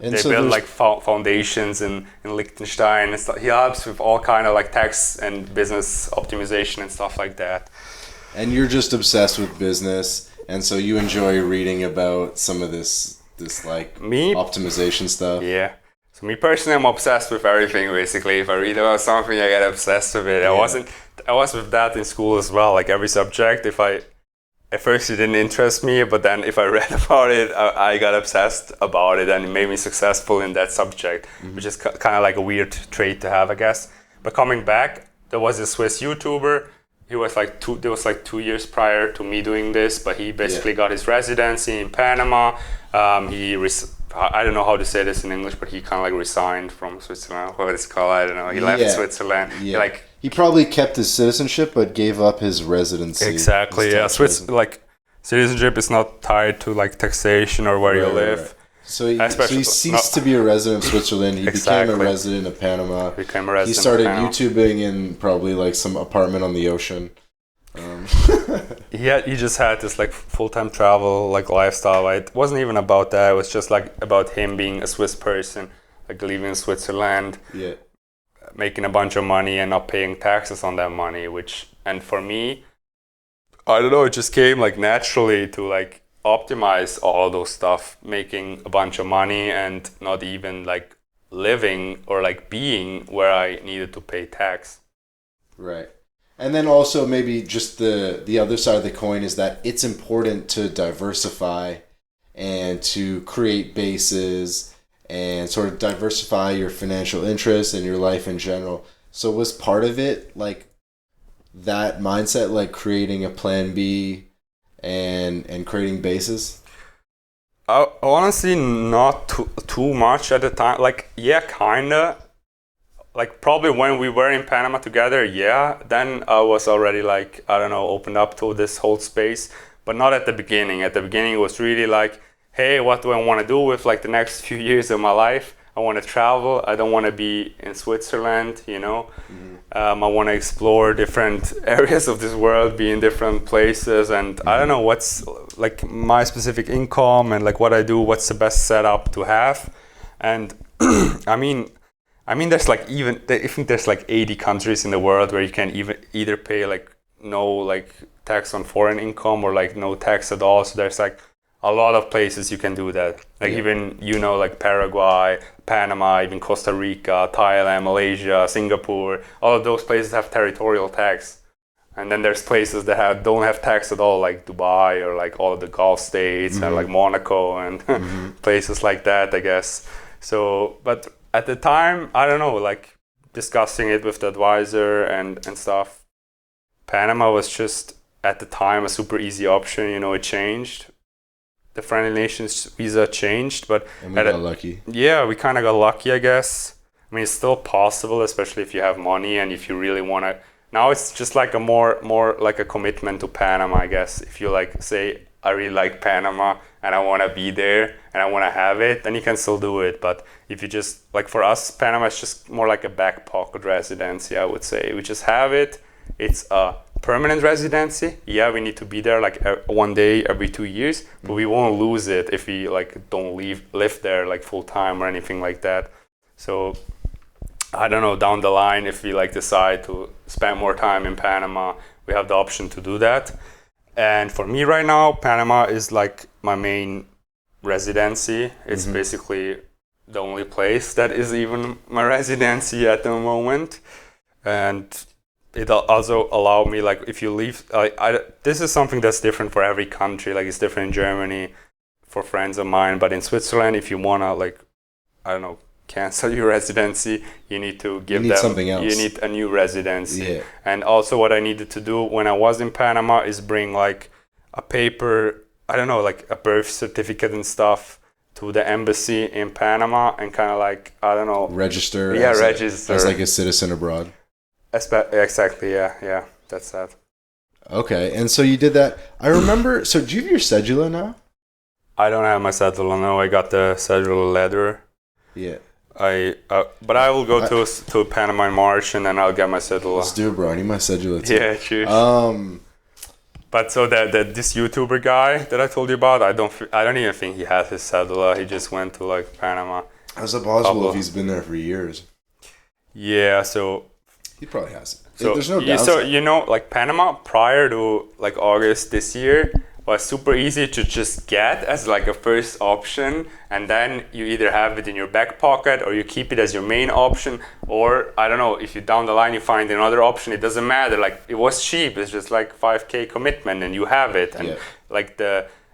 And they build like foundations in Liechtenstein and stuff. He helps with all kind of like tax and business optimization and stuff like that. And you're just obsessed with business, and so you enjoy reading about some of this like optimization stuff. Yeah. So me personally, I'm obsessed with everything basically. If I read about something, I get obsessed with it. Yeah. I was with that in school as well. Like every subject, at first it didn't interest me, but then if I read about it, I got obsessed about it, and it made me successful in that subject, which is kind of like a weird trait to have, I guess. But coming back, there was a Swiss YouTuber. He was like 2 years prior to me doing this, but he basically got his residency in Panama. I don't know how to say this in English, but he kind of like resigned from Switzerland. What it's called, I don't know. He left Switzerland. Yeah. He probably kept his citizenship, but gave up his residency. Exactly. Yeah. Citizenship is not tied to like taxation or where you live. Right. So he ceased to be a resident of Switzerland. He became a resident of Panama. He started YouTubing in probably like some apartment on the ocean. He just had this like full-time travel like lifestyle. It wasn't even about that. It was just like about him being a Swiss person, like living in Switzerland, making a bunch of money and not paying taxes on that money. And for me, I don't know, it just came like naturally to like optimize all those stuff, making a bunch of money and not even like living or like being where I needed to pay tax. Right. And then also maybe just the other side of the coin is that it's important to diversify and to create bases and sort of diversify your financial interests and your life in general. So was part of it like that mindset, like creating a plan B and creating bases? Honestly, not too much at the time. Like, yeah, kinda. Like probably when we were in Panama together, then I was already like, I don't know, opened up to this whole space, but not at the beginning. At the beginning, it was really like, hey, what do I want to do with like the next few years of my life? I want to travel. I don't want to be in Switzerland, you know. Mm-hmm. I want to explore different areas of this world, be in different places, and I don't know what's like my specific income and like what I do, what's the best setup to have. And I mean, there's like I think there's like 80 countries in the world where you can either pay like no like tax on foreign income or like no tax at all. So there's like a lot of places you can do that. Like even, you know, like Paraguay, Panama, even Costa Rica, Thailand, Malaysia, Singapore, all of those places have territorial tax. And then there's places that don't have tax at all, like Dubai or like all of the Gulf states and like Monaco and places like that, I guess. So, but at the time, I don't know, like discussing it with the advisor and stuff, Panama was just at the time a super easy option. You know, it changed. The Friendly Nations visa changed, but and we got lucky. Yeah, we kind of got lucky, I guess. I mean, it's still possible, especially if you have money and if you really want to. Now it's just like a more like a commitment to Panama, I guess. If you like say, I really like Panama and I want to be there and I want to have it, then you can still do it. But if you just, like for us, Panama is just more like a back pocket residency, I would say. We just have it. It's a permanent residency. Yeah, we need to be there like one day every 2 years, but we won't lose it if we like don't live there like full time or anything like that. So I don't know, down the line, if we like decide to spend more time in Panama, we have the option to do that. And for me right now, Panama is like my main residency. It's basically the only place that is even my residency at the moment. And it also allowed me, like, if you leave, this is something that's different for every country. Like, it's different in Germany for friends of mine, but in Switzerland, if you wanna, like, I don't know, cancel your residency, you need to give them something else. You need a new residency. Yeah. And also what I needed to do when I was in Panama is bring like a paper, I don't know, like a birth certificate and stuff to the embassy in Panama and kind of like, I don't know, register as like a citizen abroad. Exactly, yeah, that's that. Okay, and so you did that. I remember, so do you have your cedula now? I don't have my cedula, no. I got the cedula letter. Yeah. But I will go to Panama in March and then I'll get my cedula. Let's do it, bro. I need my cedula too. Yeah, true. But so this YouTuber guy that I told you about, I don't even think he has his cedula. He just went to like Panama. How's it possible if he's been there for years? Yeah, so he probably has it. So there's no downside. So you know, like Panama prior to like August this year was super easy to just get as like a first option, and then you either have it in your back pocket or you keep it as your main option, or I don't know, if you down the line you find another option, it doesn't matter. Like it was cheap, it's just like 5K commitment and you have it. And like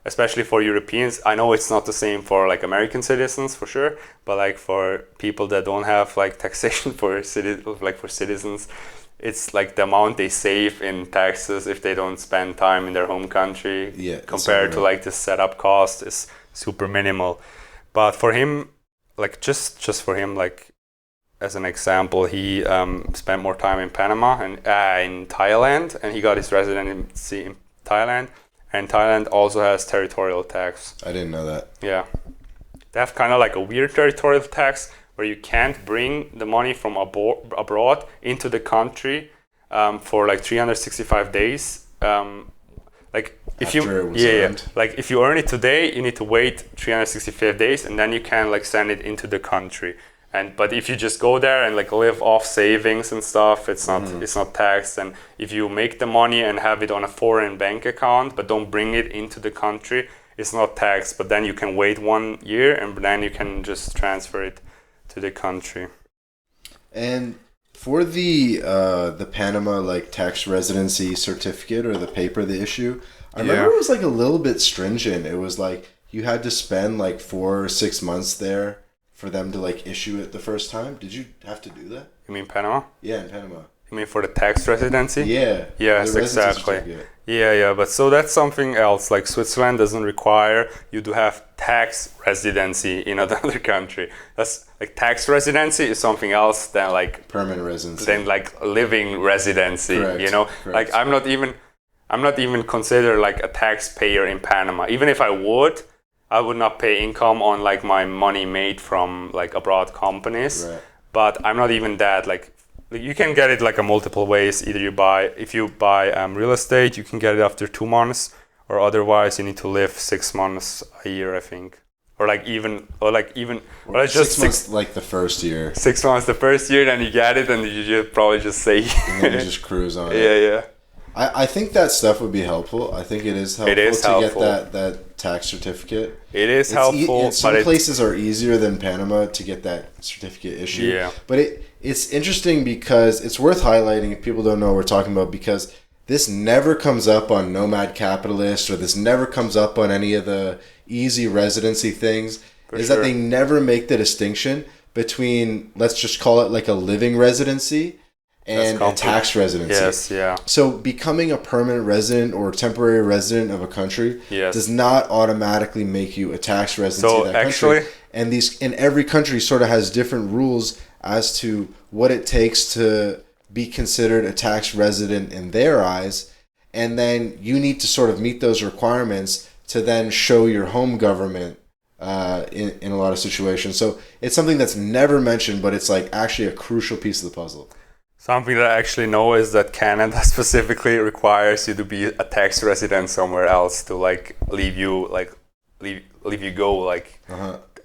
especially for Europeans, I know it's not the same for like American citizens for sure, but like for people that don't have like taxation for citizens, it's like the amount they save in taxes if they don't spend time in their home country compared to like the setup cost is super minimal. But for him, like just for him, like as an example, he spent more time in Panama and in Thailand, and he got his residency in Thailand. And Thailand also has territorial tax. I didn't know that. Yeah. they have kind of like a weird territorial tax where you can't bring the money from abroad into the country for like 365 days. Like if like if you earn it today, you need to wait 365 days, and then you can like send it into the country. But if you just go there and like live off savings and stuff, it's not taxed. And if you make the money and have it on a foreign bank account but don't bring it into the country, it's not taxed. But then you can wait 1 year and then you can just transfer it to the country. And for the Panama like tax residency certificate or the paper they issue, I remember it was like a little bit stringent. It was like you had to spend like 4 or 6 months there for them to like issue it the first time. Did you have to do that? You mean Panama? Yeah, in Panama. You mean for the tax residency? Yeah. Yes, exactly. Yeah, but so that's something else. Like Switzerland doesn't require you to have tax residency in another country. That's like tax residency is something else than like permanent residency. Than like living residency. Correct. You know, Correct. like I'm not even considered like a taxpayer in Panama. Even if I would not pay income on like my money made from like abroad companies. Right. But I'm not even that. Like you can get it like a multiple ways. Either if you buy real estate, you can get it after 2 months, or otherwise you need to live 6 months a year, I think. Or just 6 months like the first year. 6 months the first year, then you get it, and you probably just say. And then you just cruise on it. Yeah. I think that stuff would be helpful. I think it is helpful to get that tax certificate. It is helpful. Some places are easier than Panama to get that certificate issued. Yeah. But it's interesting because it's worth highlighting if people don't know what we're talking about, because this never comes up on Nomad Capitalist, or this never comes up on any of the easy residency things. That they never make the distinction between, let's just call it like a living residency and a tax residency. Yes, yeah. So becoming a permanent resident or temporary resident of a country does not automatically make you a tax resident of that country. And every country sort of has different rules as to what it takes to be considered a tax resident in their eyes. And then you need to sort of meet those requirements to then show your home government in a lot of situations. So it's something that's never mentioned, but it's like actually a crucial piece of the puzzle. Something that I actually know is that Canada specifically requires you to be a tax resident somewhere else to like leave you go like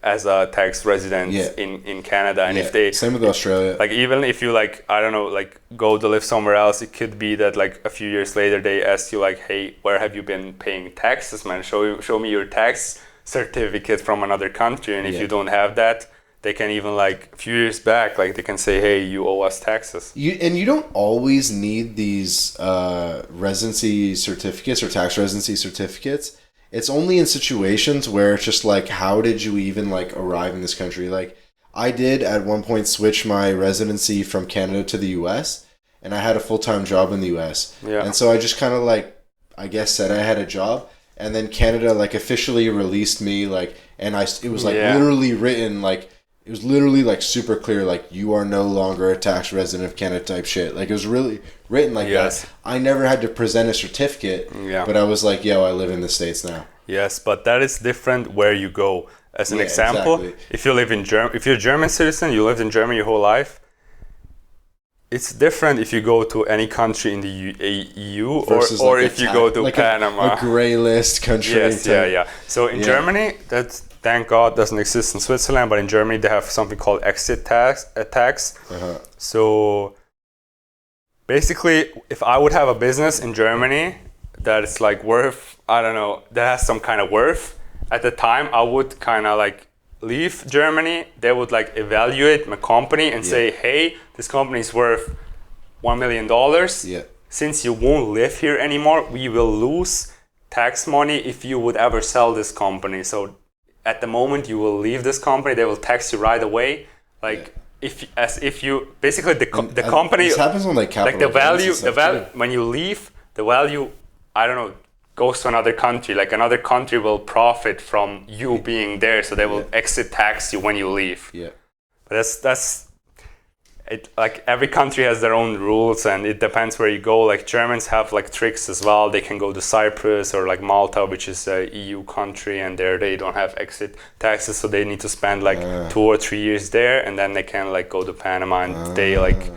as a tax resident in Canada. And if they same with Australia, like even if you like I don't know like go to live somewhere else, it could be that like a few years later they ask you like, hey, where have you been paying taxes, man? Show me your tax certificate from another country. And if you don't have that, they can even like a few years back, like they can say, hey, you owe us taxes. You don't always need these residency certificates or tax residency certificates. It's only in situations where it's just like, how did you even like arrive in this country? Like I did at one point switch my residency from Canada to the US, and I had a full-time job in the US. Yeah. And so I just kind of like, I guess said I had a job, and then Canada like officially released me like, and it was like literally written like, it was literally like super clear, like you are no longer a tax resident of Canada type shit. Like it was really written like that. I never had to present a certificate, but I was like, yo, I live in the States now. Yes, but that is different where you go. As an example, if you live in if you're a German citizen, you lived in Germany your whole life. It's different if you go to any country in the EU or if you go to like Panama. A gray list country. Yes, yeah. So in Germany, that's thank God doesn't exist in Switzerland, but in Germany they have something called exit tax. So basically, if I would have a business in Germany that is like worth, I don't know, that has some kind of worth, at the time I would kind of like leave Germany. They would like evaluate my company and say, hey, this company is worth $1 million. Since you won't live here anymore, we will lose tax money if you would ever sell this company. So at the moment you will leave this company, they will tax you right away. Like if you basically the company. This happens on like capital. Like the value when you leave, the value, I don't know, goes to another country. Like another country will profit from you being there, so they will exit tax you when you leave. Yeah. But that's it like every country has their own rules, and it depends where you go. Like Germans have like tricks as well. They can go to Cyprus or like Malta, which is a EU country, and there they don't have exit taxes, so they need to spend like 2 or 3 years there, and then they can like go to Panama, and they like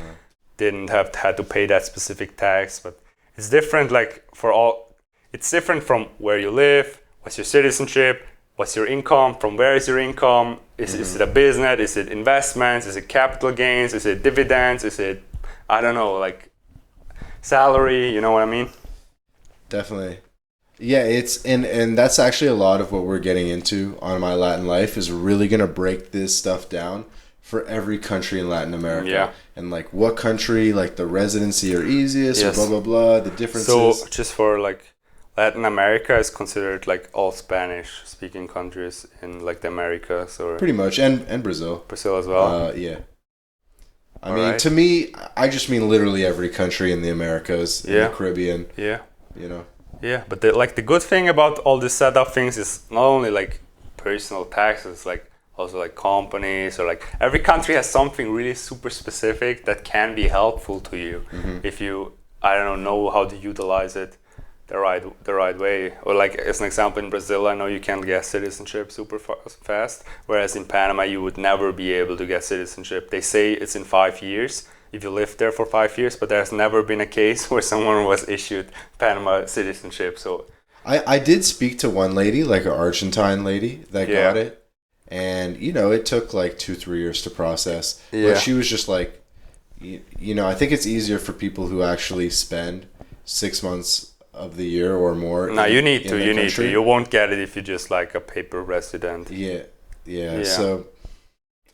didn't had to pay that specific tax. But it's different like for all. It's different from where you live, what's your citizenship, what's your income, from where is your income, is it a business, is it investments, is it capital gains, is it dividends, is it, I don't know, like salary, you know what I mean? Definitely. Yeah, it's and that's actually a lot of what we're getting into on My Latin Life is really going to break this stuff down for every country in Latin America. Yeah. And like what country, like the residency are easiest, or blah, blah, blah, the differences. So just for like, Latin America is considered like all Spanish speaking countries in like the Americas, or pretty much, and Brazil. Brazil as well. Yeah. I mean, to me, I just mean literally every country in the Americas, in the Caribbean. Yeah. You know. Yeah, but the good thing about all this setup things is not only like personal taxes, like also like companies, or like every country has something really super specific that can be helpful to you if you, I don't know how to utilize it the right way. Or like as an example, in Brazil, I know you can get citizenship super fast, whereas in Panama you would never be able to get citizenship. They say it's in 5 years if you live there for 5 years, but there's never been a case where someone was issued Panama citizenship. So I did speak to one lady, like an Argentine lady that got it, and you know it took like 2-3 years to process. But she was just like, you know, I think it's easier for people who actually spend 6 months of the year or more. No, you need to. You won't get it if you're just like a paper resident. Yeah. So,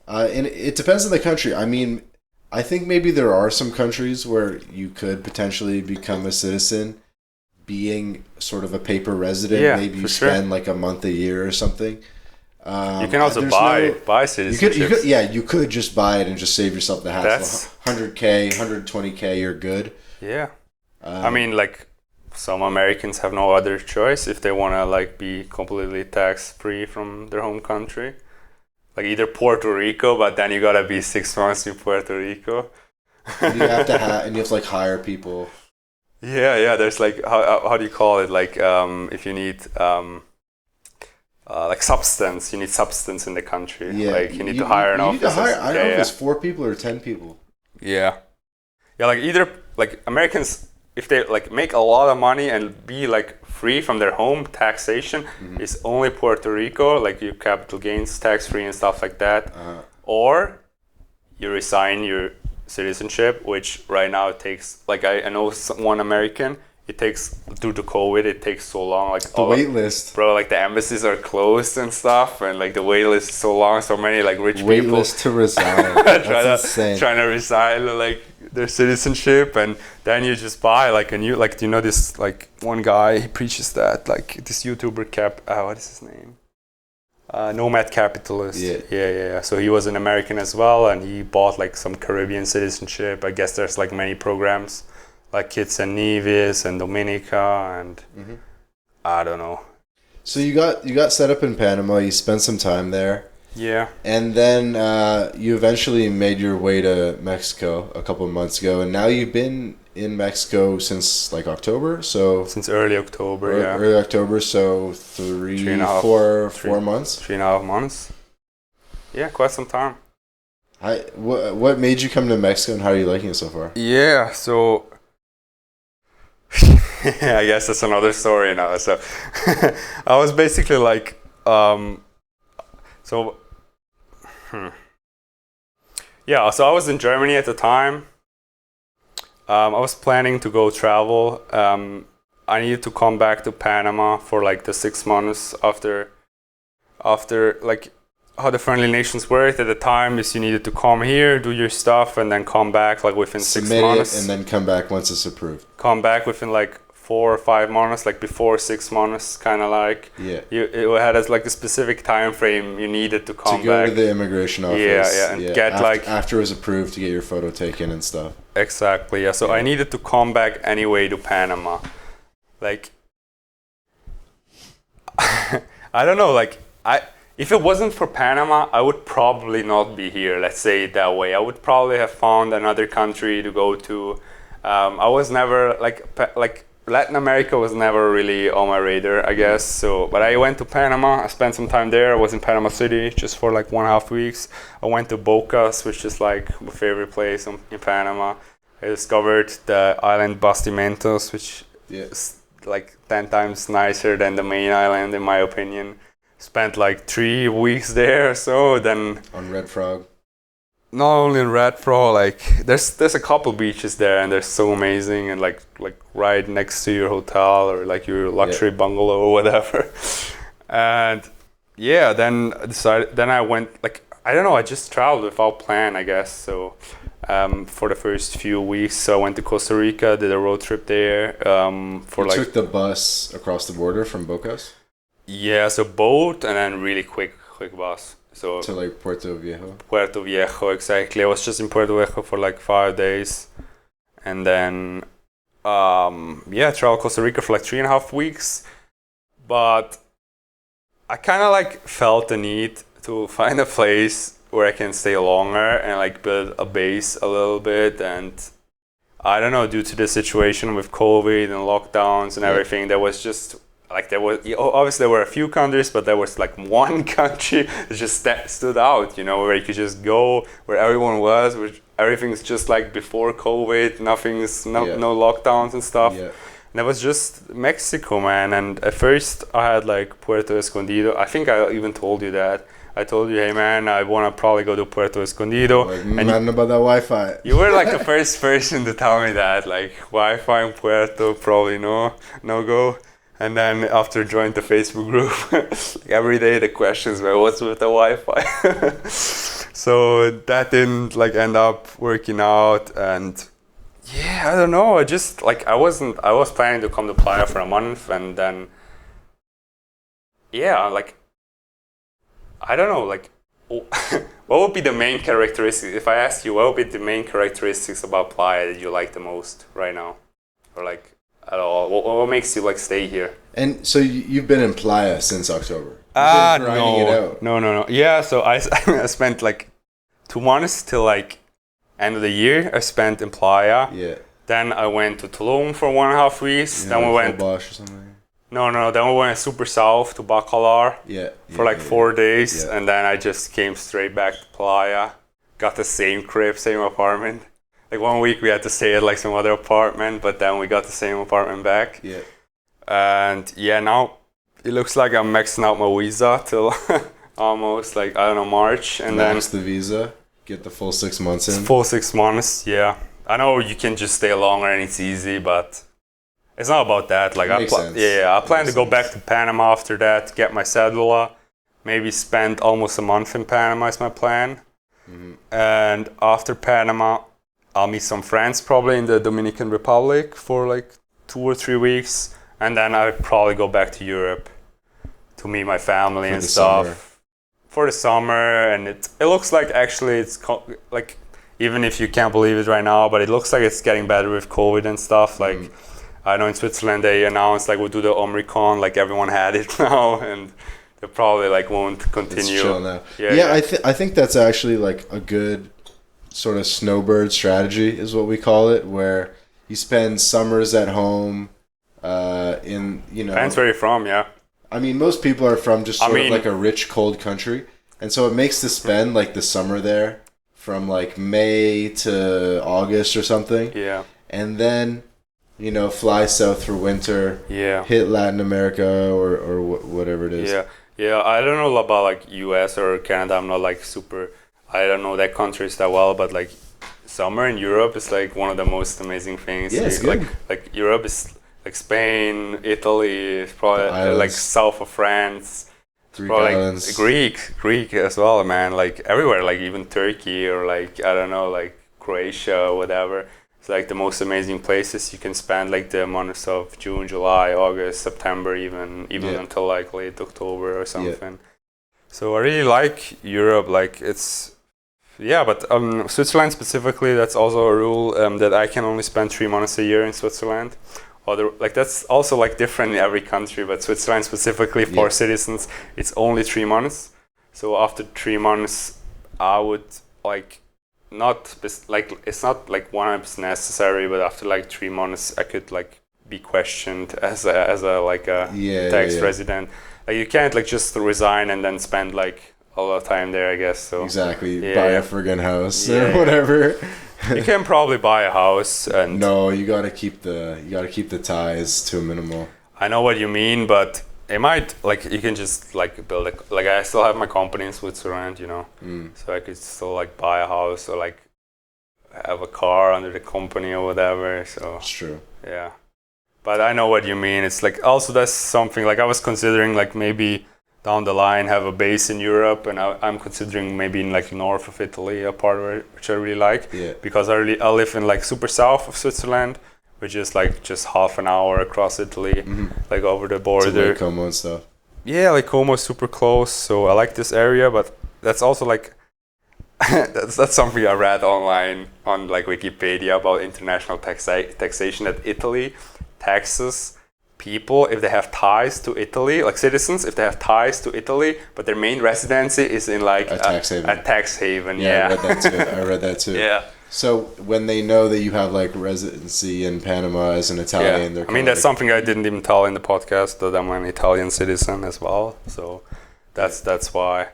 and it depends on the country. I mean, I think maybe there are some countries where you could potentially become a citizen, being sort of a paper resident. Yeah, maybe you spend like a month a year or something. You can also buy citizenship. You could just buy it and just save yourself the hassle. 100K, 120K, you're good. Yeah. I mean, like, some Americans have no other choice if they want to like be completely tax free from their home country, like either Puerto Rico, but then you gotta be 6 months in Puerto Rico. And you have to like hire people. Yeah. There's like how do you call it? Like if you need like substance, you need substance in the country. Yeah, like you need to hire an office. I don't know if it's 4 people or 10 people. Yeah, like either like Americans, if they like make a lot of money and be like free from their home taxation, is only Puerto Rico, like your capital gains tax free and stuff like that, or you resign your citizenship, which right now it takes like I know one American. It takes, due to COVID, it takes so long. Like the wait list, bro. Like the embassies are closed and stuff, and like the wait list is so long. So many like rich wait people list to resign. trying to resign like their citizenship, and then you just buy like a new, like, you know, this like one guy, he preaches that, like this YouTuber what is his name? Nomad Capitalist. Yeah. So he was an American as well, and he bought like some Caribbean citizenship. I guess there's like many programs, like Kitts and Nevis and Dominica, and I don't know. So you got set up in Panama. You spent some time there. Yeah. And then you eventually made your way to Mexico a couple of months ago, and now you've been in Mexico since like October. So since early October, Early October. So 4 months. 3.5 months. Yeah, quite some time. What made you come to Mexico, and how are you liking it so far? Yeah. So. I guess that's another story now. So I was basically like, so I was in Germany at the time. I was planning to go travel. I needed to come back to Panama for like the 6 months after like how the friendly nations worked at the time is you needed to come here, do your stuff, and then come back like within 6 months. Submit it and then come back once it's approved. Come back within like 4 or 5 months, like before 6 months, kind of like. Yeah. It had like a specific time frame you needed to come back. To go to the immigration office. Yeah, and get after it was approved to get your photo taken and stuff. Exactly, yeah. So I needed to come back anyway to Panama. Like, I don't know, like if it wasn't for Panama, I would probably not be here. Let's say it that way. I would probably have found another country to go to. I was never like Latin America was never really on my radar, I guess. So, but I went to Panama. I spent some time there. I was in Panama City just for like 1.5 weeks. I went to Bocas, which is like my favorite place in Panama. I discovered the island Bastimentos, which is like 10 times nicer than the main island, in my opinion. Spent like 3 weeks there or so. Then on Red Frog. Not only in Red Frog, like there's a couple beaches there, and they're so amazing, and like right next to your hotel or like your luxury bungalow or whatever. And yeah, then I went, like, I don't know, I just traveled without plan, I guess. So for the first few weeks, so I went to Costa Rica, did a road trip there. You took the bus across the border from Bocas? Yeah, so boat and then really quick bus. So to like Puerto Viejo? Puerto Viejo, exactly. I was just in Puerto Viejo for like 5 days. And then, traveled Costa Rica for like 3.5 weeks. But I kind of like felt the need to find a place where I can stay longer and like build a base a little bit. And I don't know, due to the situation with COVID and lockdowns and everything, there was just... Like there was, obviously there were a few countries, but there was like one country that just stood out, you know, where you could just go, where everyone was, where everything's just like before COVID, no lockdowns and stuff. Yeah. And that was just Mexico, man. And at first I had like Puerto Escondido. I think I even told you that. I told you, hey man, I want to probably go to Puerto Escondido. Like, man, about that Wi-Fi. You were like the first person to tell me that, like Wi-Fi in Puerto, probably no go. And then after joined the Facebook group, like every day the questions were, what's with the Wi-Fi? So that didn't like end up working out. And yeah, I don't know. I just like, I was planning to come to Playa for a month, and then, yeah, like, I don't know, like, what would be the main characteristics? If I asked you, what would be the main characteristics about Playa that you like the most right now? Or like, at all? What makes you like stay here? And so you've been in Playa since October? No. Yeah, so I spent like 2 months till like end of the year. I spent in Playa. Yeah. Then I went to Tulum for 1.5 weeks. Then we went. Bosch or something. No. Then we went super south to Bacalar. For like 4 days, and then I just came straight back to Playa. Got the same crib, same apartment. Like 1 week we had to stay at like some other apartment, but then we got the same apartment back. Yeah. And yeah, now it looks like I'm maxing out my visa till almost like, I don't know, March. And Max the visa, get the full 6 months in. Full 6 months, yeah. I know you can just stay longer and it's easy, but it's not about that. Like I plan to go back to Panama after that, get my cedula, maybe spend almost a month in Panama is my plan. Mm-hmm. And after Panama, I'll meet some friends probably in the Dominican Republic for like 2 or 3 weeks, and then I'll probably go back to Europe to meet my family and stuff for the summer. And it looks like actually it's like, even if you can't believe it right now, but it looks like it's getting better with COVID and stuff. Like I know in Switzerland they announced like we'll do the Omicron, like everyone had it now, and they probably like won't continue. It's chill now. Yeah. I think that's actually like a good sort of snowbird strategy is what we call it, where you spend summers at home in, you know... Depends where you're from, yeah. I mean, most people are from just sort of like a rich, cold country. And so it makes to spend like the summer there from like May to August or something. Yeah. And then, you know, fly south for winter. Yeah. Hit Latin America or whatever it is. Yeah. Yeah, I don't know about like US or Canada. I'm not like super... I don't know that countries that well, but like summer in Europe is like one of the most amazing things. Yeah, it's good. Like Europe is like Spain, Italy, it's probably like south of France. Greek islands. Like Greek as well, man. Like everywhere, like even Turkey or like, I don't know, like Croatia or whatever. It's like the most amazing places. You can spend like the months of June, July, August, September, even until like late October or something. Yeah. So I really like Europe. Like it's... Yeah, but Switzerland specifically, that's also a rule that I can only spend 3 months a year in Switzerland. Like that's also like different in every country, but Switzerland specifically for citizens, it's only 3 months. So after 3 months, I would like like it's not like 100% necessary, but after like 3 months, I could like be questioned as a like a tax resident. Like you can't like just resign and then spend like a lot of time there, I guess. So exactly, buy a friggin' house or whatever. You can probably buy a house, and no, you gotta keep the ties to a minimal. I know what you mean, but it might like you can just like build like I still have my company in Switzerland, you know, so I could still like buy a house or like have a car under the company or whatever. So it's true. Yeah, but I know what you mean. It's like also that's something like I was considering like maybe down the line have a base in Europe, and I'm considering maybe in like north of Italy, a part of it, which I really like, because I live in like super south of Switzerland, which is like just half an hour across Italy, like over the border. To like Como and stuff. Yeah, like Como is super close, so I like this area, but that's also like that's something I read online on like Wikipedia about international taxation, that Italy taxes people if they have ties to Italy, like citizens if they have ties to Italy, but their main residency is in like a tax haven. A tax haven. Yeah, I read that too. Yeah. So when they know that you have like residency in Panama as an Italian, I mean that's something I didn't even tell in the podcast, that I'm an Italian citizen as well. So that's why.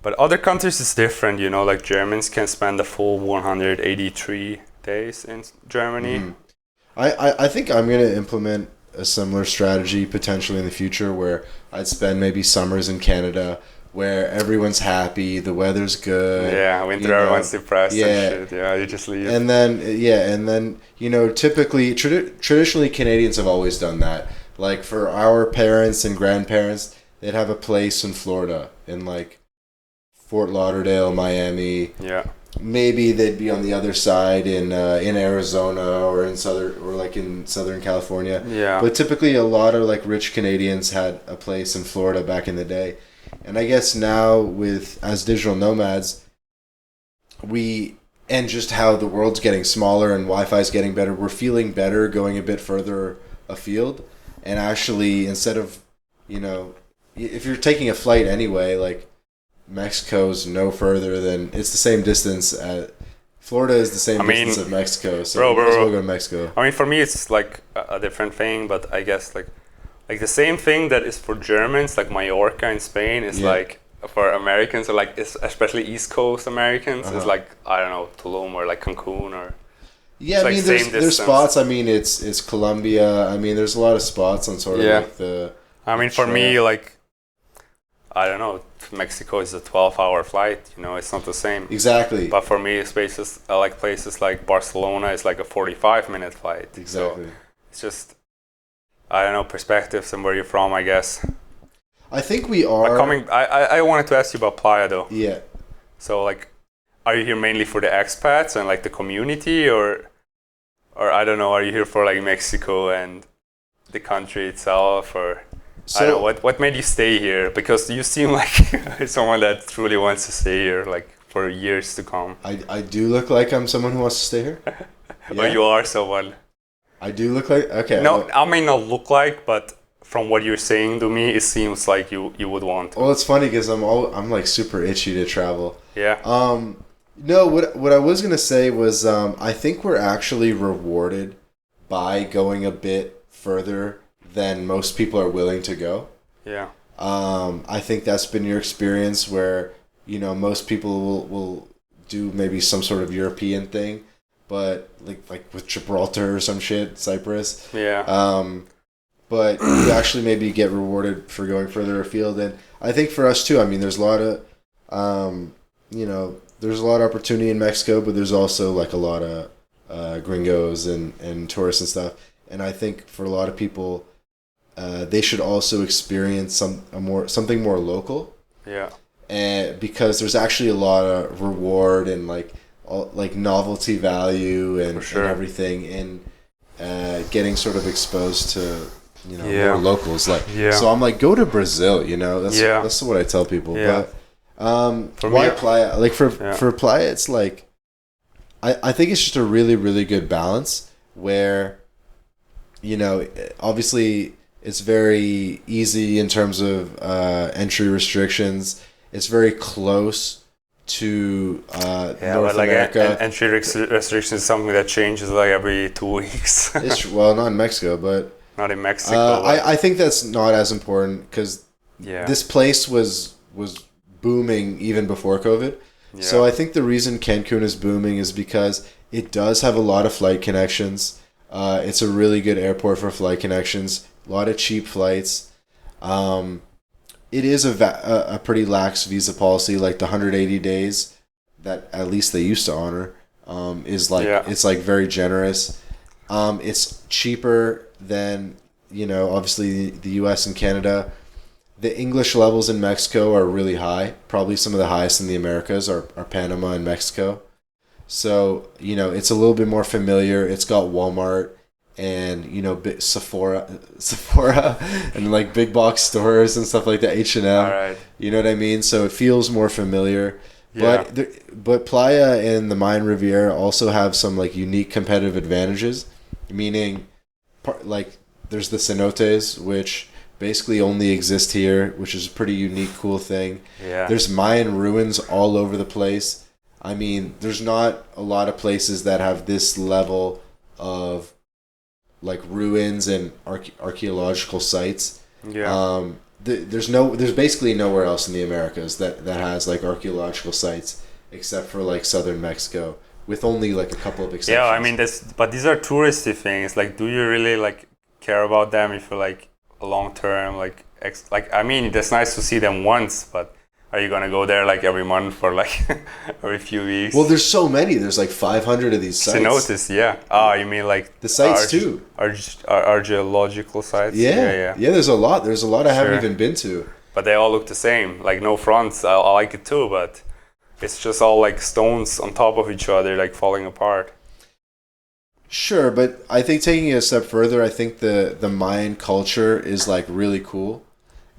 But other countries is different, you know, like Germans can spend a full 183 days in Germany. I think I'm gonna implement a similar strategy potentially in the future, where I'd spend maybe summers in Canada where everyone's happy, the weather's good. Yeah, winter everyone's depressed and shit. Yeah, you just leave. And then you know, typically traditionally Canadians have always done that. Like for our parents and grandparents, they'd have a place in Florida, in like Fort Lauderdale, Miami. Yeah. Maybe they'd be on the other side in Arizona or in Southern California. Yeah. But typically, a lot of like rich Canadians had a place in Florida back in the day, and I guess now as digital nomads, and just how the world's getting smaller and Wi-Fi's getting better, we're feeling better going a bit further afield, and actually instead of, you know, if you're taking a flight anyway, like. Mexico's no further than, it's the same distance Florida is the same distance of Mexico, so bro, we might as well go to Mexico. I mean, for me it's like a different thing, but I guess like the same thing that is for Germans, like Mallorca in Spain, is like for Americans, or like especially East Coast Americans, is like, I don't know, Tulum or like Cancun or. Yeah, I mean, there's spots. I mean, it's Colombia. I mean, there's a lot of spots on sort of like the. I mean, for me, like, I don't know, Mexico is a 12-hour flight, you know, it's not the same. Exactly. But for me, places like Barcelona is like a 45-minute flight. Exactly. So it's just, I don't know, perspectives and where you're from, I guess. I think we are. I wanted to ask you about Playa, though. Yeah. So, like, are you here mainly for the expats and, like, the community, or I don't know, are you here for, like, Mexico and the country itself, or... So, I don't know, what made you stay here? Because you seem like someone that truly wants to stay here, like, for years to come. I do look like I'm someone who wants to stay here? Yeah. Or you are someone. I do look like... Okay. No, I may not look like, but from what you're saying to me, it seems like you would want to. Well, it's funny because I'm like super itchy to travel. Yeah. No, what I was going to say was I think we're actually rewarded by going a bit further than most people are willing to go. Yeah. I think that's been your experience, where, you know, most people will do maybe some sort of European thing, but like with Gibraltar or some shit, Cyprus. Yeah. But you actually maybe get rewarded for going further afield, and I think for us too. I mean, there's a lot of, you know, there's a lot of opportunity in Mexico, but there's also like a lot of gringos and tourists and stuff. And I think for a lot of people, they should also experience something more local. Yeah. And because there's actually a lot of reward and like novelty value and everything in getting sort of exposed to, you know, more locals. Like, so I'm like, go to Brazil. You know, that's what I tell people. Yeah. But why Playa? Like for Playa, it's like I think it's just a really, really good balance where, you know, obviously it's very easy in terms of entry restrictions. It's very close to North like America. Entry restrictions is something that changes like every 2 weeks. Well, not in Mexico, but not in Mexico. I think that's not as important because this place was booming even before COVID. Yeah. So I think the reason Cancun is booming is because it does have a lot of flight connections. It's a really good airport for flight connections. A lot of cheap flights. It is a pretty lax visa policy, like the 180 days that at least they used to honor. Is like it's like very generous. It's cheaper than obviously the U.S. and Canada. The English levels in Mexico are really high. Probably some of the highest in the Americas are Panama and Mexico. So, it's a little bit more familiar. It's got Walmart and, Sephora and like big box stores and stuff like that, H&M. All right. You know what I mean? So it feels more familiar. Yeah. But Playa and the Mayan Riviera also have some like unique competitive advantages, meaning like there's the cenotes, which basically only exist here, which is a pretty unique, cool thing. Yeah. There's Mayan ruins all over the place. I mean, there's not a lot of places that have this level of like ruins and archaeological sites. Yeah. There's basically nowhere else in the Americas that has like archaeological sites except for like southern Mexico, with only like a couple of exceptions. Yeah, I mean but these are touristy things. Like, do you really like care about them if you're like long term, like I mean, it's nice to see them once, but are you gonna go there like every month for like every few weeks? Well, there's so many. There's like 500 of these sites. Cenotes, yeah. Ah, you mean like the sites too? Archaeological sites. Yeah. There's a lot. There's a lot I haven't even been to. But they all look the same. Like no fronts. I like it too, but it's just all like stones on top of each other, like falling apart. Sure, but I think taking it a step further, I think the Mayan culture is like really cool.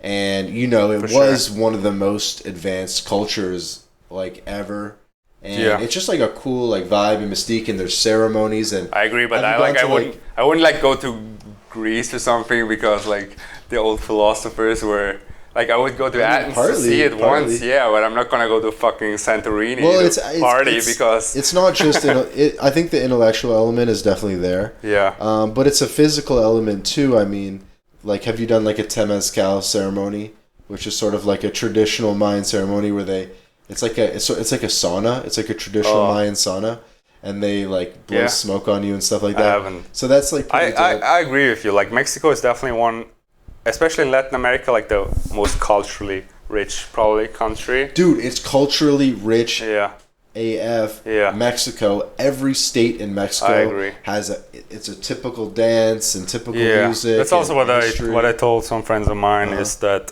And it was one of the most advanced cultures like ever. And it's just like a cool like vibe and mystique, and there's ceremonies. And I agree, but I wouldn't like go to Greece or something, because like the old philosophers were like, I would go to Athens to see it once, but I'm not gonna go to fucking Santorini to party because it's not just I think the intellectual element is definitely there. Yeah. But it's a physical element too. I mean, like, have you done like a Temazcal ceremony, which is sort of like a traditional Mayan ceremony where it's like a sauna. It's like a traditional Mayan sauna, and they like blow smoke on you and stuff like that. I haven't. So that's like I agree with you. Like, Mexico is definitely one, especially in Latin America, like the most culturally rich probably country. Dude, it's culturally rich. Yeah. AF. Yeah. Mexico. Every state in Mexico I agree. has it's a typical dance and typical music. That's also what I told some friends of mine is that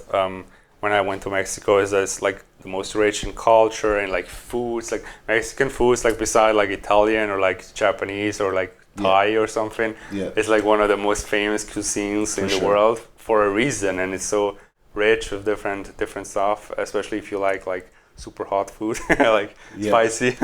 when I went to Mexico is that it's like the most rich in culture and like foods, like Mexican foods, like beside like Italian or like Japanese or like Thai or something. Yeah. It's like one of the most famous cuisines in the world for a reason, and it's so rich with different stuff, especially if you like super hot food, like spicy.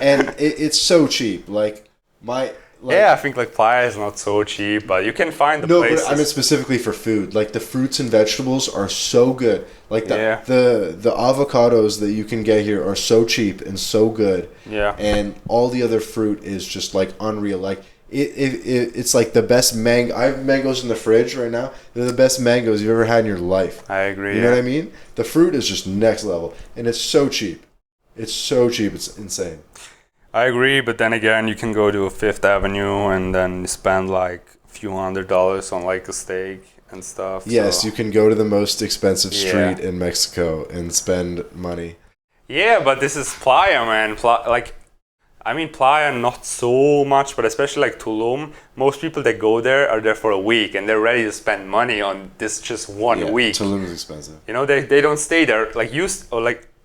And it's so cheap. I think like Playa is not so cheap, but you can find the places. But I mean specifically for food. Like the fruits and vegetables are so good. Like the avocados that you can get here are so cheap and so good. Yeah. And all the other fruit is just like unreal. Like it's like the best mango. I have mangoes in the fridge right now. They're the best mangoes you've ever had in your life. I agree. You know what I mean? The fruit is just next level, and it's so cheap. It's so cheap. It's insane. I agree, but then again, you can go to Fifth Avenue and then spend like a few $100s on like a steak and stuff. Yes, you can go to the most expensive street in Mexico and spend money. Yeah, but this is Playa, man. Playa not so much, but especially like Tulum, most people that go there are there for a week and they're ready to spend money on this just 1 week. Tulum is expensive. They don't stay there.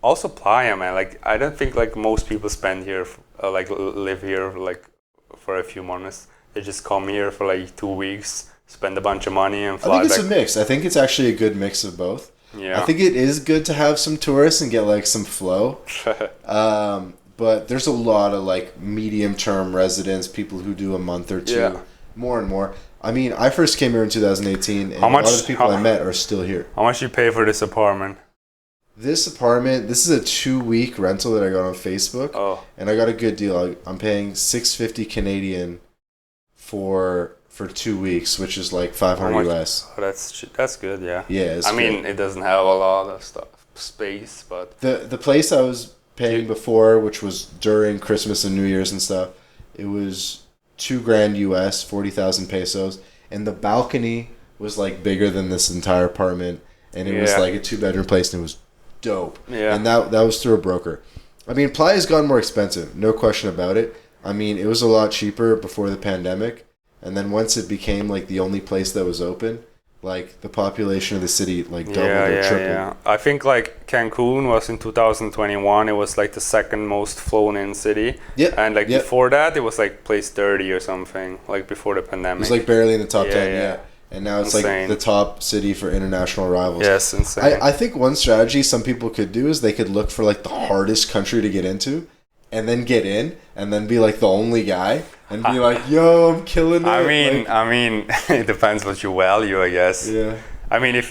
Also Playa, man. Like, I don't think like most people spend here, live here like for a few months. They just come here for like 2 weeks, spend a bunch of money and fly back. I think it's a mix. I think it's actually a good mix of both. Yeah. I think it is good to have some tourists and get like some flow. But there's a lot of like medium-term residents, people who do a month or two, more and more. I mean, I first came here in 2018, and a lot of the people I met are still here. How much you pay for this apartment? This apartment, this is a 2-week rental that I got on Facebook. Oh. And I got a good deal. I'm paying $650 Canadian for 2 weeks, which is like $500 US. Oh, that's good, yeah. Yeah, I mean, it doesn't have a lot of space, but the place I was paying before, which was during Christmas and New Year's and stuff, it was $2,000 US, 40,000 pesos, and the balcony was like bigger than this entire apartment, and it was like a 2-bedroom place, and it was dope. Yeah. And that was through a broker. I mean, Playa's gotten more expensive, no question about it. I mean, it was a lot cheaper before the pandemic, and then once it became like the only place that was open, like the population of the city like doubled or tripled. Yeah. I think like Cancun was in 2021. It was like the second most flown in city. Yeah. And like before that, it was like place 30 or something. Like before the pandemic. It was like barely in the top 10. Yeah. And now it's insane. Like the top city for international arrivals. Yes, insane. I think one strategy some people could do is they could look for like the hardest country to get into, and then get in, and then be like the only guy, and be like, "Yo, I'm killing it." I mean, it depends what you value, I guess. Yeah. I mean,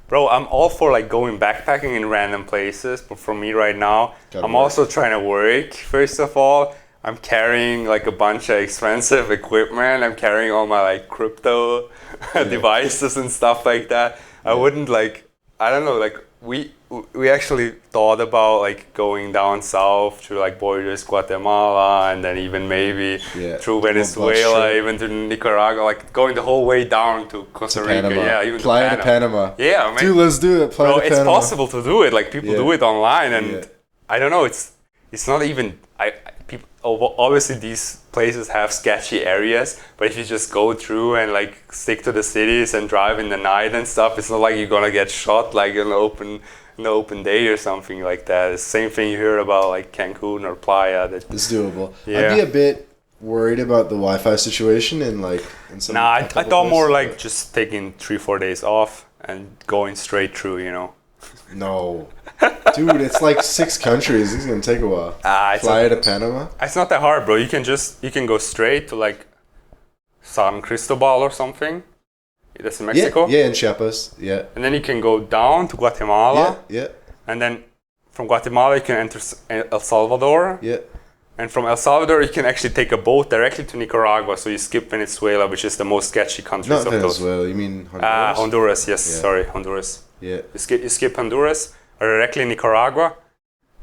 bro, I'm all for like going backpacking in random places, but for me right now, I'm also trying to work. First of all, I'm carrying like a bunch of expensive equipment. I'm carrying all my like crypto devices and stuff like that. I wouldn't like, I don't know, like we actually thought about like going down south to like borders Guatemala, and then even maybe through Venezuela, even to Nicaragua, like going the whole way down to Costa Rica. Panama. Yeah, even Playa to Panama. Yeah, man. Dude, let's do it. Playa to it's Panama. possible to do it. Like people do it online, and I don't know. It's not even people. Obviously, these places have sketchy areas, but if you just go through and like stick to the cities and drive in the night and stuff, it's not like you're gonna get shot like in an open day or something like that. It's the same thing you hear about like Cancun or Playa. It's doable. I'd be a bit worried about the Wi-Fi situation in like in some. Nah, I thought more like just taking 3-4 days off and going straight through. You know. No. Dude, it's like 6 countries. It's gonna take a while. Fly to Panama. It's not that hard, bro. You can go straight to like San Cristobal or something. That's in Mexico. Yeah, in Chiapas. Yeah. And then you can go down to Guatemala. Yeah. And then from Guatemala you can enter El Salvador. Yeah. And from El Salvador you can actually take a boat directly to Nicaragua. So you skip Venezuela, which is the most sketchy country. Not Venezuela. You mean Honduras? Honduras. Yes. Yeah. Sorry, Honduras. Yeah. You skip Honduras. Directly Nicaragua.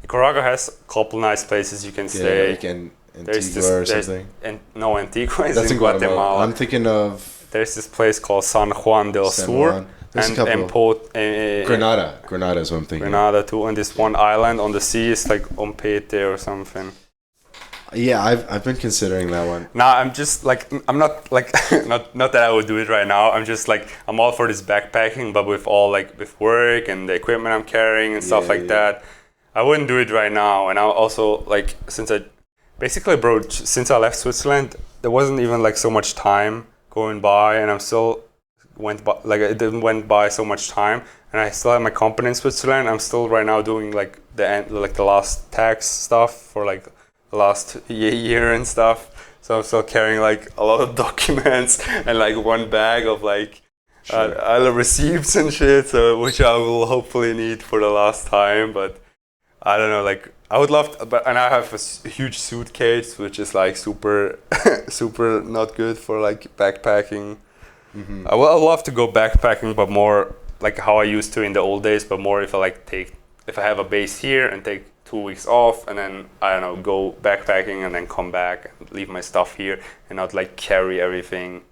Nicaragua has a couple nice places you can stay. Yeah, like Antigua or something. No, Antigua is That's in Guatemala. I'm thinking of... There's this place called San Juan del Sur. And Grenada. Grenada is what I'm thinking. Grenada too. And this one island on the sea is like Ompete or something. Yeah, I've been considering that one. Nah, I'm just like, I'm not like, not that I would do it right now. I'm just like, I'm all for this backpacking, but with all like, with work and the equipment I'm carrying and stuff like that. I wouldn't do it right now. And I also like, since I left Switzerland, there wasn't even like so much time going by, and I'm still it didn't went by so much time, and I still have my company in Switzerland. I'm still right now doing like the last tax stuff for like last year and stuff, so I'm still carrying like a lot of documents and like one bag of like other receipts and shit, so which I will hopefully need for the last time. But I don't know, like I would love to, and I have a huge suitcase which is like super super not good for like backpacking. Mm-hmm. I would love to go backpacking, but more like how I used to in the old days, but more if I have a base here and take 2 weeks off, and then I don't know, go backpacking and then come back and leave my stuff here and not like carry everything.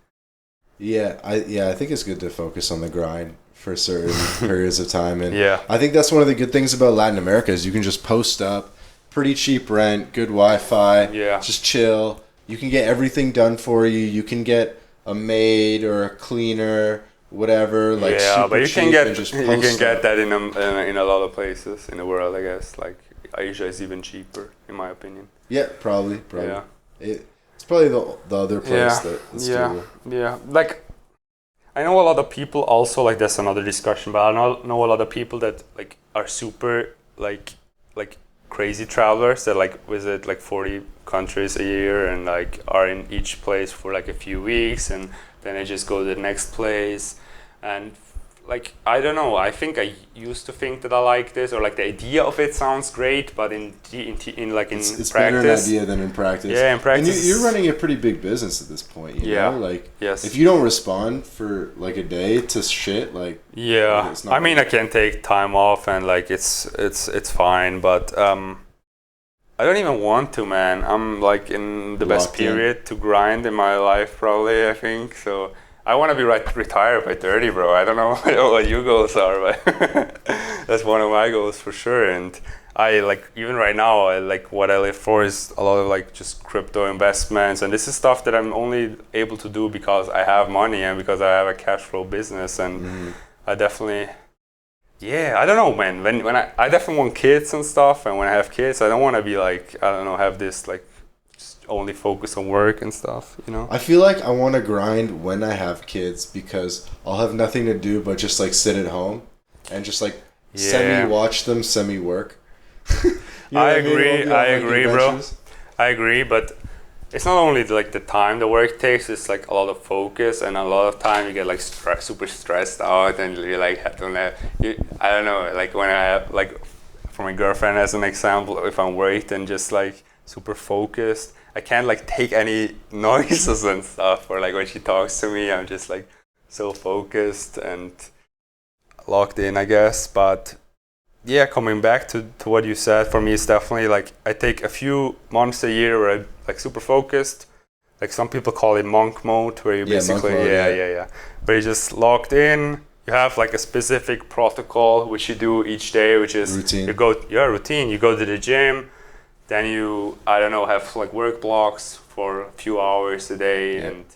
I think it's good to focus on the grind for certain periods of time, and yeah, I think that's one of the good things about Latin America is you can just post up, pretty cheap rent, good Wi-Fi, just chill. You can get everything done for you. You can get a maid or a cleaner, whatever, like super but you cheap, can get and just get that in a lot of places in the world, I guess. Like Asia is even cheaper, in my opinion. Yeah, probably. Yeah. It's probably the other place that's doable. Yeah. Like, I know a lot of people also, like, that's another discussion, but I know a lot of people that, like, are super, like crazy travelers that, like, visit, like, 40 countries a year and, like, are in each place for, like, a few weeks, and then they just go to the next place. And like I don't know. I think I used to think that I like this, or like the idea of it sounds great, but in like in it's practice, better an idea than in practice. Yeah, in practice. And you're running a pretty big business at this point. You know? Like, yes. If you don't respond for like a day to shit, like I mean, I can take time off and like it's fine, but I don't even want to, man. I'm like in the best period to grind in my life, probably. I think so. I want to be retired by 30, bro. I don't know what your goals are, but that's one of my goals for sure. And I like, even right now, I like what I live for is a lot of like just crypto investments. And this is stuff that I'm only able to do because I have money and because I have a cash flow business. And I definitely, I don't know, man. When I definitely want kids and stuff. And when I have kids, I don't want to be like, I don't know, have this like, only focus on work and stuff, you know. I feel like I want to grind when I have kids because I'll have nothing to do but just like sit at home and just like semi watch them, semi work. I agree, bro. I agree, but it's not only like the time the work takes, it's like a lot of focus and a lot of time you get like super stressed out and you like have to I don't know, like when I have like for my girlfriend as an example, if I'm worried and just like super focused, I can't like take any noises and stuff, or like when she talks to me, I'm just like so focused and locked in, I guess. But yeah, coming back to what you said, for me it's definitely like I take a few months a year where I'm like super focused. Like some people call it monk mode, where you basically where you're just locked in. You have like a specific protocol which you do each day, which is routine. Routine. You go to the gym. Then you, I don't know, have like work blocks for a few hours a day, and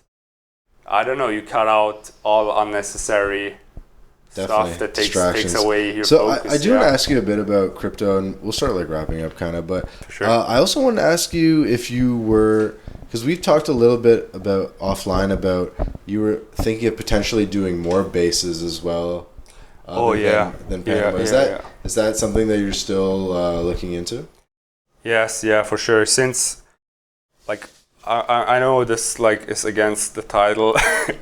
I don't know, you cut out all unnecessary stuff that takes away your focus. I do want to ask you a bit about crypto, and we'll start like wrapping up kind of, but sure. I also want to ask you if you were, because we've talked a little bit about offline about you were thinking of potentially doing more bases as well. Than Panama. Is that something that you're still looking into? Yes, for sure. Since, like, I know this like is against the title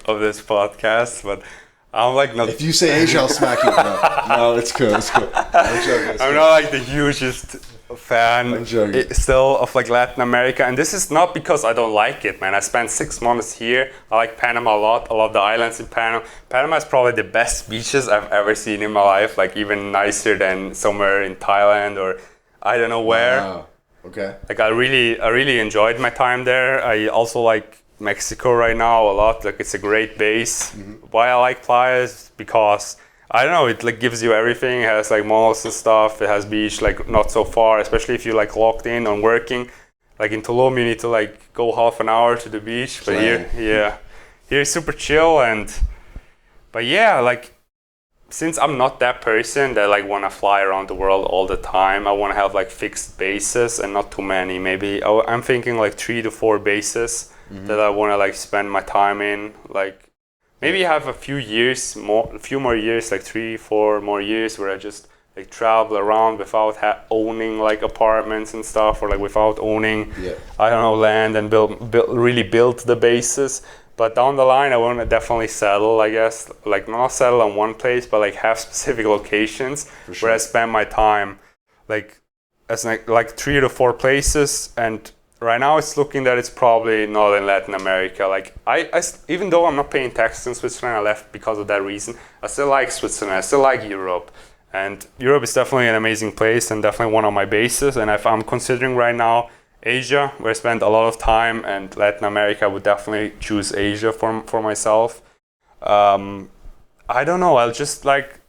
of this podcast, but I'm like not. If you say Asia, I'll smack you. No, it's cool. I'm not like the hugest fan still of like Latin America, and this is not because I don't like it, man. I spent 6 months here. I like Panama a lot. I love the islands in Panama. Panama is probably the best beaches I've ever seen in my life. Like even nicer than somewhere in Thailand or I don't know where. Wow. Okay. Like I really enjoyed my time there. I also like Mexico right now a lot. Like it's a great base. Mm-hmm. Why I like Playa is because I don't know, it like gives you everything. It has like malls and stuff. It has beach, like not so far, especially if you're like locked in on working. Like in Tulum you need to like go half an hour to the beach. But here it's super chill but yeah, like since I'm not that person that like want to fly around the world all the time, I want to have like fixed bases and not too many. Maybe I'm thinking like 3 to 4 bases that I want to like spend my time in. Like maybe have a few more years, like 3-4 more years where I just like travel around without owning like apartments and stuff, or like without owning I don't know, land and really build the bases. But down the line, I want to definitely settle, I guess. Like, not settle on one place, but like have specific locations where I spend my time. Like, as like 3 to 4 places. And right now, it's looking that it's probably not in Latin America. Like, I even though I'm not paying taxes in Switzerland, I left because of that reason. I still like Switzerland. I still like Europe. And Europe is definitely an amazing place and definitely one of my bases. And if I'm considering right now Asia, where I spend a lot of time, and Latin America, I would definitely choose Asia for myself. I don't know, I'll just like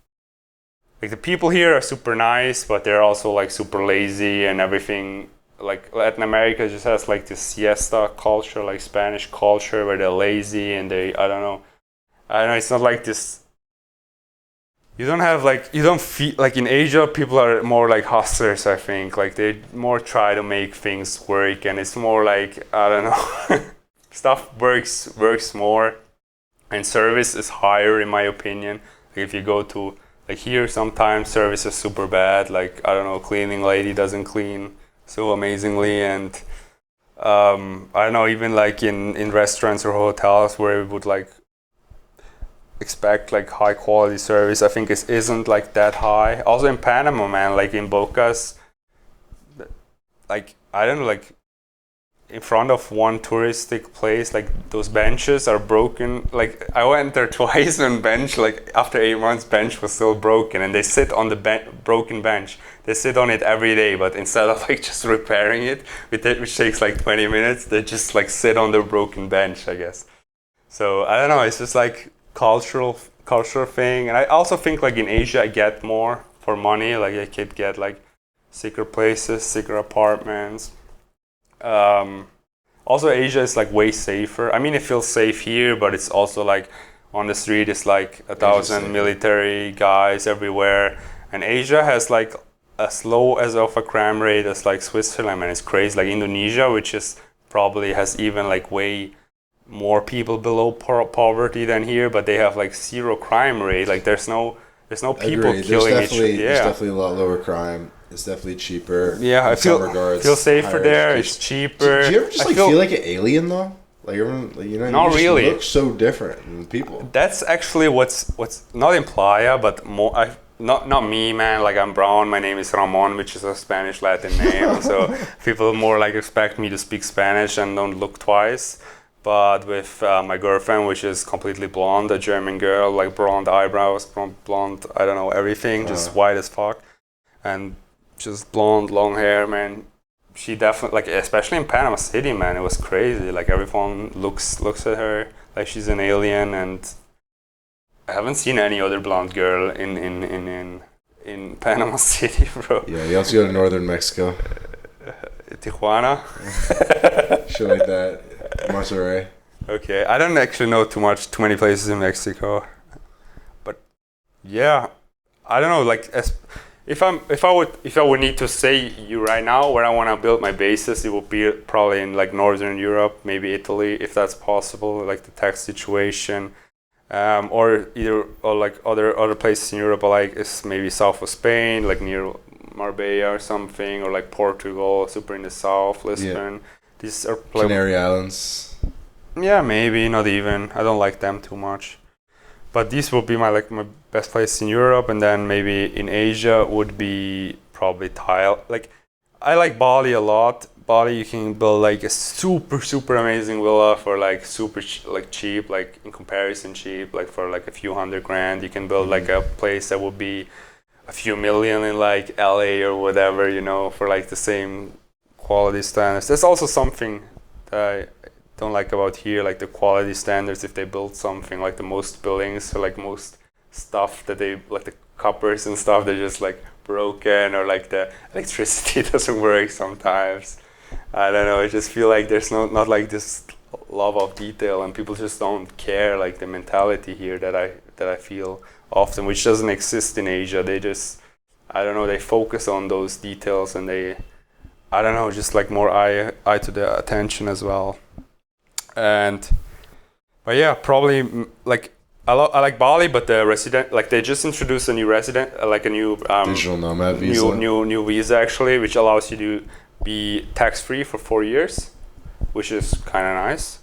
the people here are super nice, but they're also like super lazy and everything. Like Latin America just has like this siesta culture, like Spanish culture, where they're lazy and I don't know, it's not like this. You don't feel like in Asia, people are more like hustlers, I think. Like they more try to make things work, and it's more like, I don't know, stuff works more, and service is higher in my opinion. Like if you go to like here, sometimes service is super bad. Like I don't know, cleaning lady doesn't clean so amazingly, and I don't know, even like in restaurants or hotels where we would like expect like high quality service. I think it isn't like that high. Also in Panama, man, like in Bocas, like I don't know, like in front of one touristic place, like those benches are broken. Like I went there twice and bench, like after 8 months, bench was still broken, and they sit on the broken bench. They sit on it every day, but instead of like just repairing it, which takes like 20 minutes, they just like sit on the broken bench, I guess. So I don't know, it's just like cultural thing. And I also think like in Asia I get more for money. Like I could get like secret places, secret apartments. Also Asia is like way safer. I mean, it feels safe here, but it's also like on the street it's like 1,000 military guys everywhere. And Asia has like as low as of a crime rate as like Switzerland, and it's crazy. Like Indonesia, which is probably has even like way more people below poverty than here, but they have like zero crime rate. Like there's no people killing each other. There's definitely a lot lower crime. It's definitely cheaper. Yeah, I feel safer there. It's cheaper. Do you ever just feel like an alien though? Like everyone, like, you know, not you really. Look so different than people. That's actually what's not in Playa, but more. Not me, man. Like I'm brown. My name is Ramon, which is a Spanish Latin name. So people more like expect me to speak Spanish and don't look twice. But with my girlfriend, which is completely blonde, a German girl, like blonde eyebrows, blonde, I don't know, everything, just white as fuck, and just blonde, long hair, man. She definitely, like, especially in Panama City, man, it was crazy. Like everyone looks at her like she's an alien, and I haven't seen any other blonde girl in Panama City, bro. Yeah, you also go to northern Mexico. Tijuana. Shit like that. Monterrey. Okay, I don't actually know too many places in Mexico, but yeah, I don't know. Like, if I would need to say you right now where I want to build my bases, it would be probably in like Northern Europe, maybe Italy, if that's possible. Like the tax situation, or like other places in Europe, like is maybe south of Spain, like near Marbella or something, or like Portugal, super in the south, Lisbon. Yeah. These are Canary Islands. Yeah, maybe not even. I don't like them too much. But these would be my best place in Europe, and then maybe in Asia would be probably Thailand. Like I like Bali a lot. Bali, you can build like a super amazing villa for like super cheap, like in comparison cheap, like for like a few $100,000. You can build like a place that would be a few million in like LA or whatever, you know, for like the same quality standards. That's also something that I don't like about here, like the quality standards. If they build something, like the most buildings or like most stuff that they, like the coppers and stuff, they're just like broken, or like the electricity doesn't work sometimes. I don't know, I just feel like there's not like this love of detail, and people just don't care, like the mentality here that I feel often, which doesn't exist in Asia. They just, I don't know, they focus on those details, and they, I don't know, just like more eye to the attention as well. But yeah, probably like I like Bali, but the resident, like they just introduced a new resident, like a new digital nomad visa, new visa actually, which allows you to be tax free for 4 years, which is kind of nice.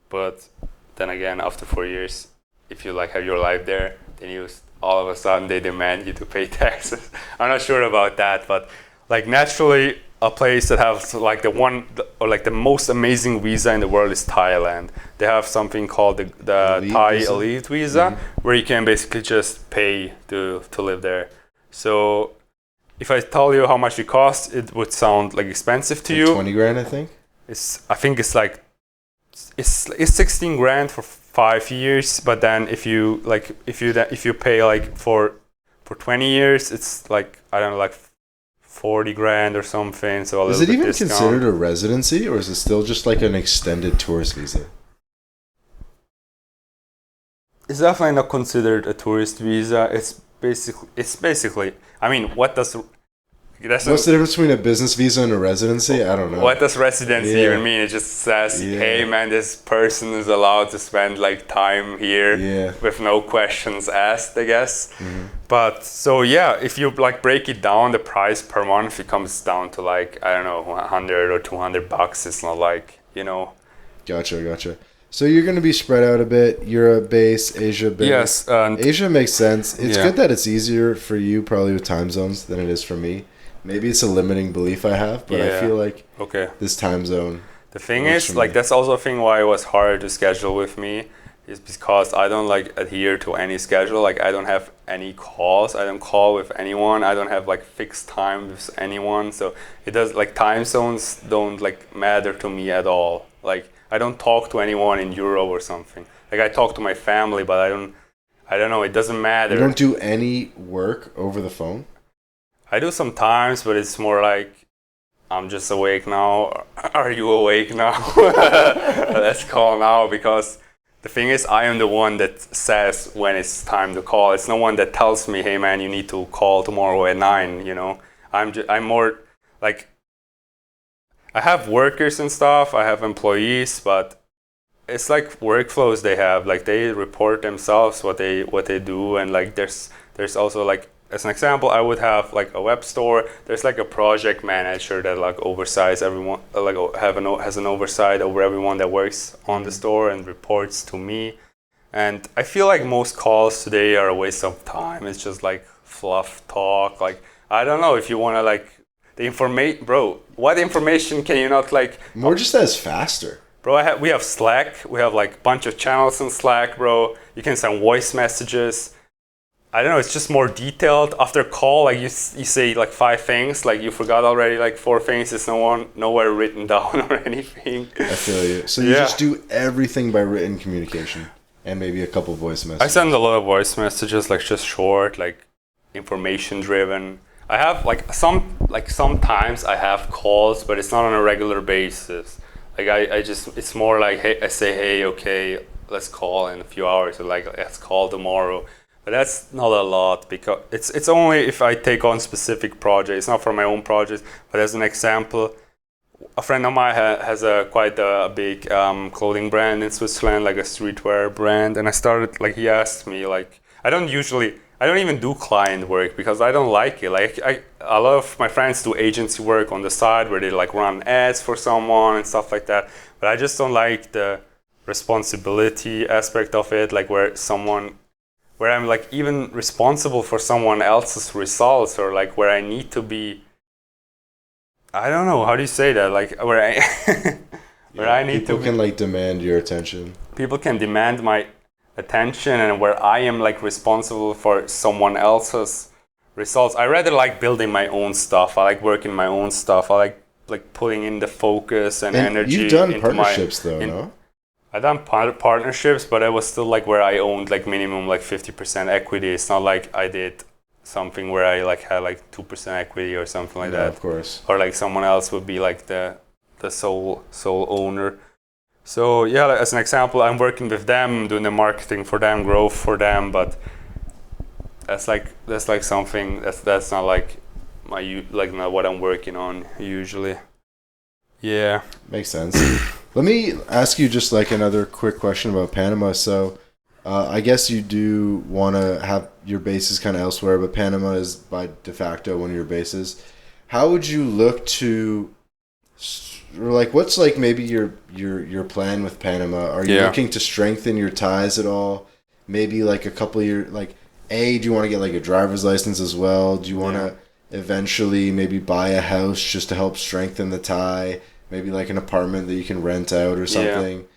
But then again, after 4 years, if you like have your life there, then all of a sudden they demand you to pay taxes. I'm not sure about that, but like naturally, a place that has like the most amazing visa in the world is Thailand. They have something called the Thai Elite Visa, where you can basically just pay to live there. So if I tell you how much it costs, it would sound like expensive to you. $20,000, I think. I think it's 16 grand for 5 years, but then if you pay like for 20 years, it's like, I don't know, like 40 grand or something. So is it even considered a residency, or is it still just like an extended tourist visa? It's definitely not considered a tourist visa. It's basically. I mean, what's the difference between a business visa and a residency? I don't know. What does residency even mean? It just says, hey man, this person is allowed to spend like time here with no questions asked, I guess. Mm-hmm. But so yeah, if you like break it down, the price per month, it comes down to like, I don't know, $100 or $200. It's not like, you know. Gotcha. So you're going to be spread out a bit. Europe base, Asia base. Yes. Asia makes sense. It's good that it's easier for you probably with time zones than it is for me. Maybe it's a limiting belief I have, but I feel like this time zone. The thing is, like, that's also a thing why it was hard to schedule with me, is because I don't like adhere to any schedule. Like, I don't have any calls. I don't call with anyone. I don't have like fixed time with anyone. So it does, like, time zones don't like matter to me at all. Like, I don't talk to anyone in Europe or something. Like, I talk to my family, but I don't know. It doesn't matter. You don't do any work over the phone? I do sometimes, but it's more like, I'm just awake now. Are you awake now? Let's call now, because the thing is, I am the one that says when it's time to call. It's no one that tells me, hey man, you need to call tomorrow at 9, you know. I'm more like, I have workers and stuff, I have employees, but it's like workflows they have. Like, they report themselves what they do, and like there's also, like, as an example, I would have like a web store. There's like a project manager that like oversees everyone, like has an oversight over everyone that works on the store and reports to me. And I feel like most calls today are a waste of time. It's just like fluff talk. Like, I don't know if you want to like the information, bro. What information can you not like? More just as faster. Bro, we have Slack. We have like a bunch of channels in Slack, bro. You can send voice messages. I don't know, it's just more detailed. After a call, like you say like 5 things, like you forgot already like 4 things. It's nowhere written down or anything. I feel you. So you just do everything by written communication and maybe a couple voice messages. I send a lot of voice messages, like just short, like information driven. I have sometimes I have calls, but it's not on a regular basis. Like it's more like, hey, I say, hey, okay, let's call in a few hours, or like, let's call tomorrow. But that's not a lot, because it's only if I take on specific projects. It's not for my own projects, but as an example, a friend of mine has quite a big clothing brand in Switzerland, like a streetwear brand. And I started, like, he asked me, like, I don't even do client work because I don't like it. Like, a lot of my friends do agency work on the side where they like run ads for someone and stuff like that. But I just don't like the responsibility aspect of it, like where I'm like even responsible for someone else's results, or like where I need to be, I don't know, how do you say that? Like where I need people can like demand your attention. People can demand my attention, and where I am like responsible for someone else's results. I rather like building my own stuff. I like working my own stuff. I like putting in the focus and energy. You've done partnerships no? I done partnerships, but it was still like where I owned like minimum like 50% equity. It's not like I did something where I like had like 2% equity or something like that. Of course. Or like someone else would be like the sole owner. So yeah, like, as an example, I'm working with them, doing the marketing for them, growth for them, but that's like something that's not like not what I'm working on usually. Yeah. Makes sense. Let me ask you just like another quick question about Panama. So I guess you do want to have your bases kind of elsewhere, but Panama is by de facto one of your bases. How would you look to, or like, what's like maybe your plan with Panama? Are you looking to strengthen your ties at all? Maybe like a couple of years, like, do you want to get like a driver's license as well? Do you want to eventually maybe buy a house just to help strengthen the tie? Maybe like an apartment that you can rent out or something.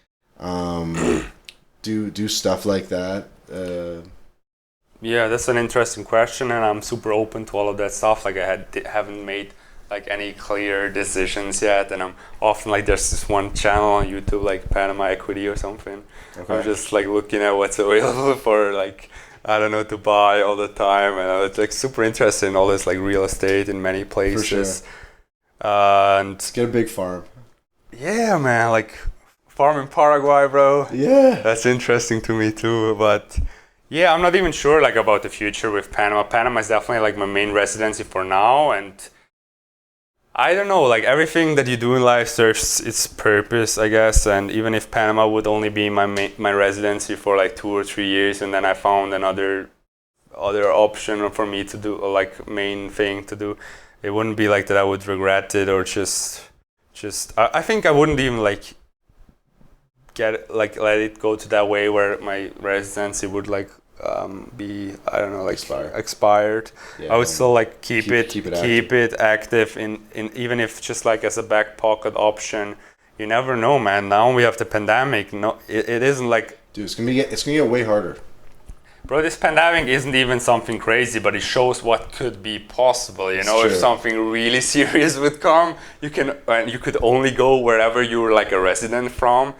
Do stuff like that. Yeah, that's an interesting question, and I'm super open to all of that stuff. Like, haven't made like any clear decisions yet, and I'm often like, there's this one channel on YouTube like Panama Equity or something. Okay. I'm just like looking at what's available for like, I don't know, to buy all the time, and it's like super interested in all this like real estate in many places. For sure. And let's get a big farm. Yeah, man, like farm in Paraguay, bro. Yeah, that's interesting to me too. But yeah, I'm not even sure like about the future with Panama. Panama is definitely like my main residency for now, and I don't know, like everything that you do in life serves its purpose, I guess. And even if Panama would only be my residency for like 2 or 3 years, and then I found another option for me to do, like main thing to do, it wouldn't be like that I would regret it, or just I think I wouldn't even like let it go to that way where my residency would like be, I don't know, like expired. Yeah, I would still like keep it active in even if just like as a back pocket option. You never know, man. Now we have the pandemic. No, it isn't like, dude, it's gonna get way harder. Bro, this pandemic isn't even something crazy, but it shows what could be possible. You know, if something really serious would come, you could only go wherever you were like a resident from.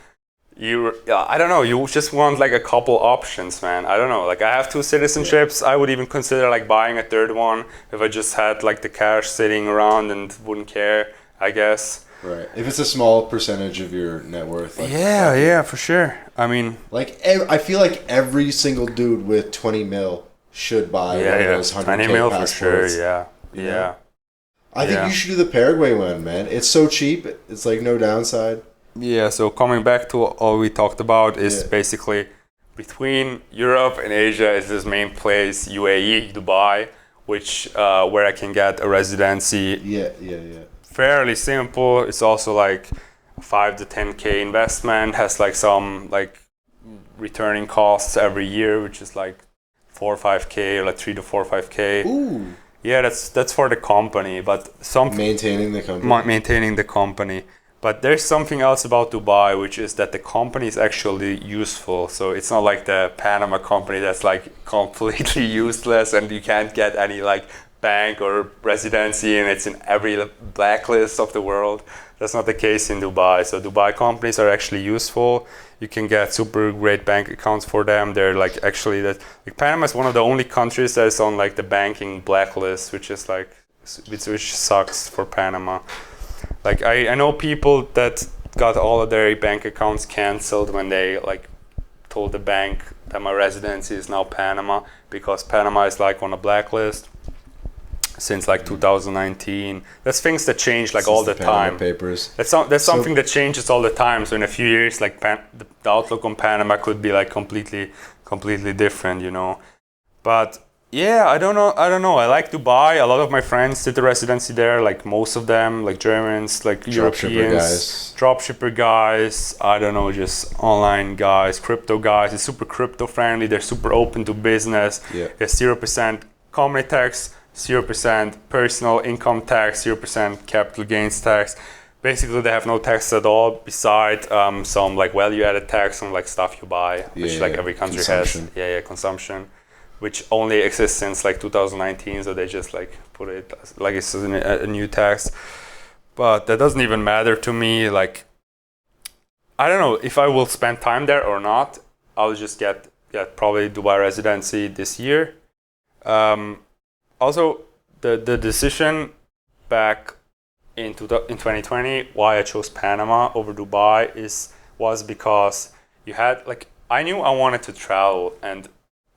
I don't know, you just want like a couple options, man. I don't know, like I have 2 citizenships. I would even consider like buying a third one if I just had like the cash sitting around and wouldn't care, I guess. Right. If it's a small percentage of your net worth. Like, yeah, for sure. I mean, like I feel like every single dude with 20 mil should buy one of those 100K 20 mil passports. for sure. Yeah. I think you should do the Paraguay one, man. It's so cheap. It's like no downside. Yeah, so coming back to all we talked about is basically between Europe and Asia is this main place, UAE, Dubai, which where I can get a residency. Yeah. Fairly simple. It's also like 5 to 10K investment, has like some like returning costs every year, which is like 4 or 5K or like 3 to 4 or 5K. Ooh. Yeah, that's for the company, but maintaining the company. But there's something else about Dubai, which is that the company is actually useful. So it's not like the Panama company that's like completely useless and you can't get any like bank or residency and it's in every blacklist of the world. That's not the case in Dubai. So Dubai companies are actually useful. You can get super great bank accounts for them. They're like actually Panama is one of the only countries that is on like the banking blacklist, which sucks for Panama. Like I know people that got all of their bank accounts canceled when they like told the bank that my residency is now Panama, because Panama is like on a blacklist since like 2019. That's things that change like all the time. Papers. That's something that changes all the time. So in a few years, like the outlook on Panama could be like completely different, you know. But yeah, I don't know. I like Dubai. A lot of my friends did the residency there, like most of them, like Germans, like Europeans, dropshipper guys, I don't know, just online guys, crypto guys. It's super crypto friendly. They're super open to business. Yeah. There's 0% company tax, 0% personal income tax, 0% capital gains tax. Basically, they have no tax at all, beside some like value-added tax on like stuff you buy, which like every country has. Consumption, which only exists since like 2019. So they just like put it like it's a new tax. But that doesn't even matter to me. Like, I don't know if I will spend time there or not. I'll just get probably Dubai residency this year. Also, the decision back in 2020 why I chose Panama over Dubai was because you had like, I knew I wanted to travel, and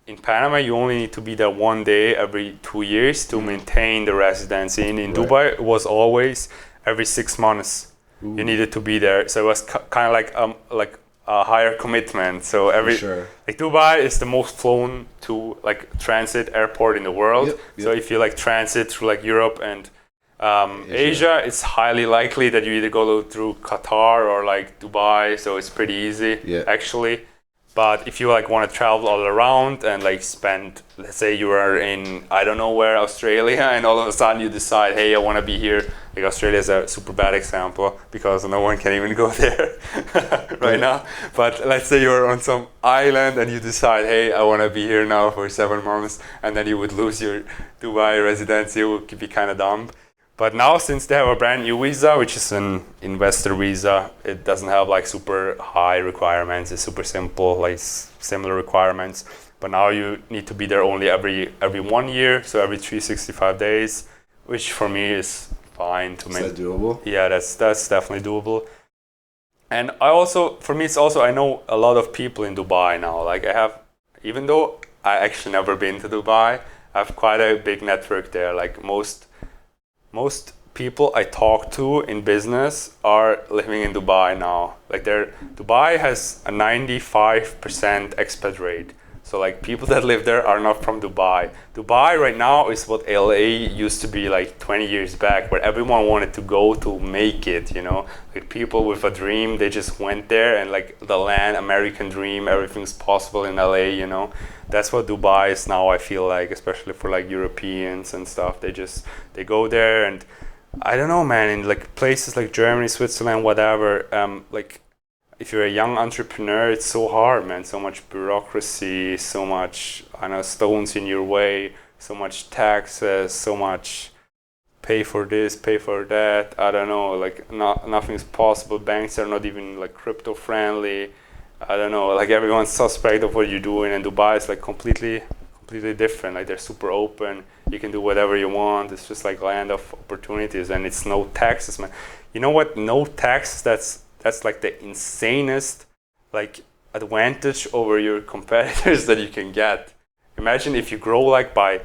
in Panama you only need to be there 1 day every 2 years to maintain the residency. And in Dubai it was always every 6 months. Ooh. You needed to be there. So it was kind of like a higher commitment. So like Dubai is the most flown to like transit airport in the world. Yep. So if you like transit through like Europe and Asia, it's highly likely that you either go through Qatar or like Dubai. So it's pretty easy actually. But if you like want to travel all around and like spend, let's say you are in, I don't know where, Australia, and all of a sudden you decide, hey, I want to be here. Like Australia is a super bad example because no one can even go there right now. But let's say you're on some island and you decide, hey, I want to be here now for 7 months, and then you would lose your Dubai residency. It would be kind of dumb. But now, since they have a brand new visa, which is an investor visa, it doesn't have like super high requirements. It's super simple, like similar requirements. But now you need to be there only every 1 year, so every 365 days, which for me is fine to make. Is that doable? Yeah, that's definitely doable. And for me, it's also, I know a lot of people in Dubai now. Like even though I actually never been to Dubai, I have quite a big network there. Like most people I talk to in business are living in Dubai now. Like Dubai has a 95% expat rate, So like people that live there are not from Dubai. Dubai right now is what LA used to be like 20 years back, where everyone wanted to go to make it, you know, like people with a dream, they just went there, and like the land, American dream, everything's possible in LA, you know. That's what Dubai is now, I feel like, especially for like Europeans and stuff. They go there, and I don't know, man, in like places like Germany, Switzerland, whatever, like if you're a young entrepreneur, it's so hard, man. So much bureaucracy, so much, I know, stones in your way, so much taxes, so much pay for this, pay for that. I don't know, like nothing's possible. Banks are not even like crypto friendly. I don't know, like everyone's suspect of what you're doing. And Dubai is like completely different. Like they're super open. You can do whatever you want. It's just like land of opportunities, and it's no taxes, man. You know what? No taxes. That's like the insanest like advantage over your competitors that you can get. Imagine if you grow like by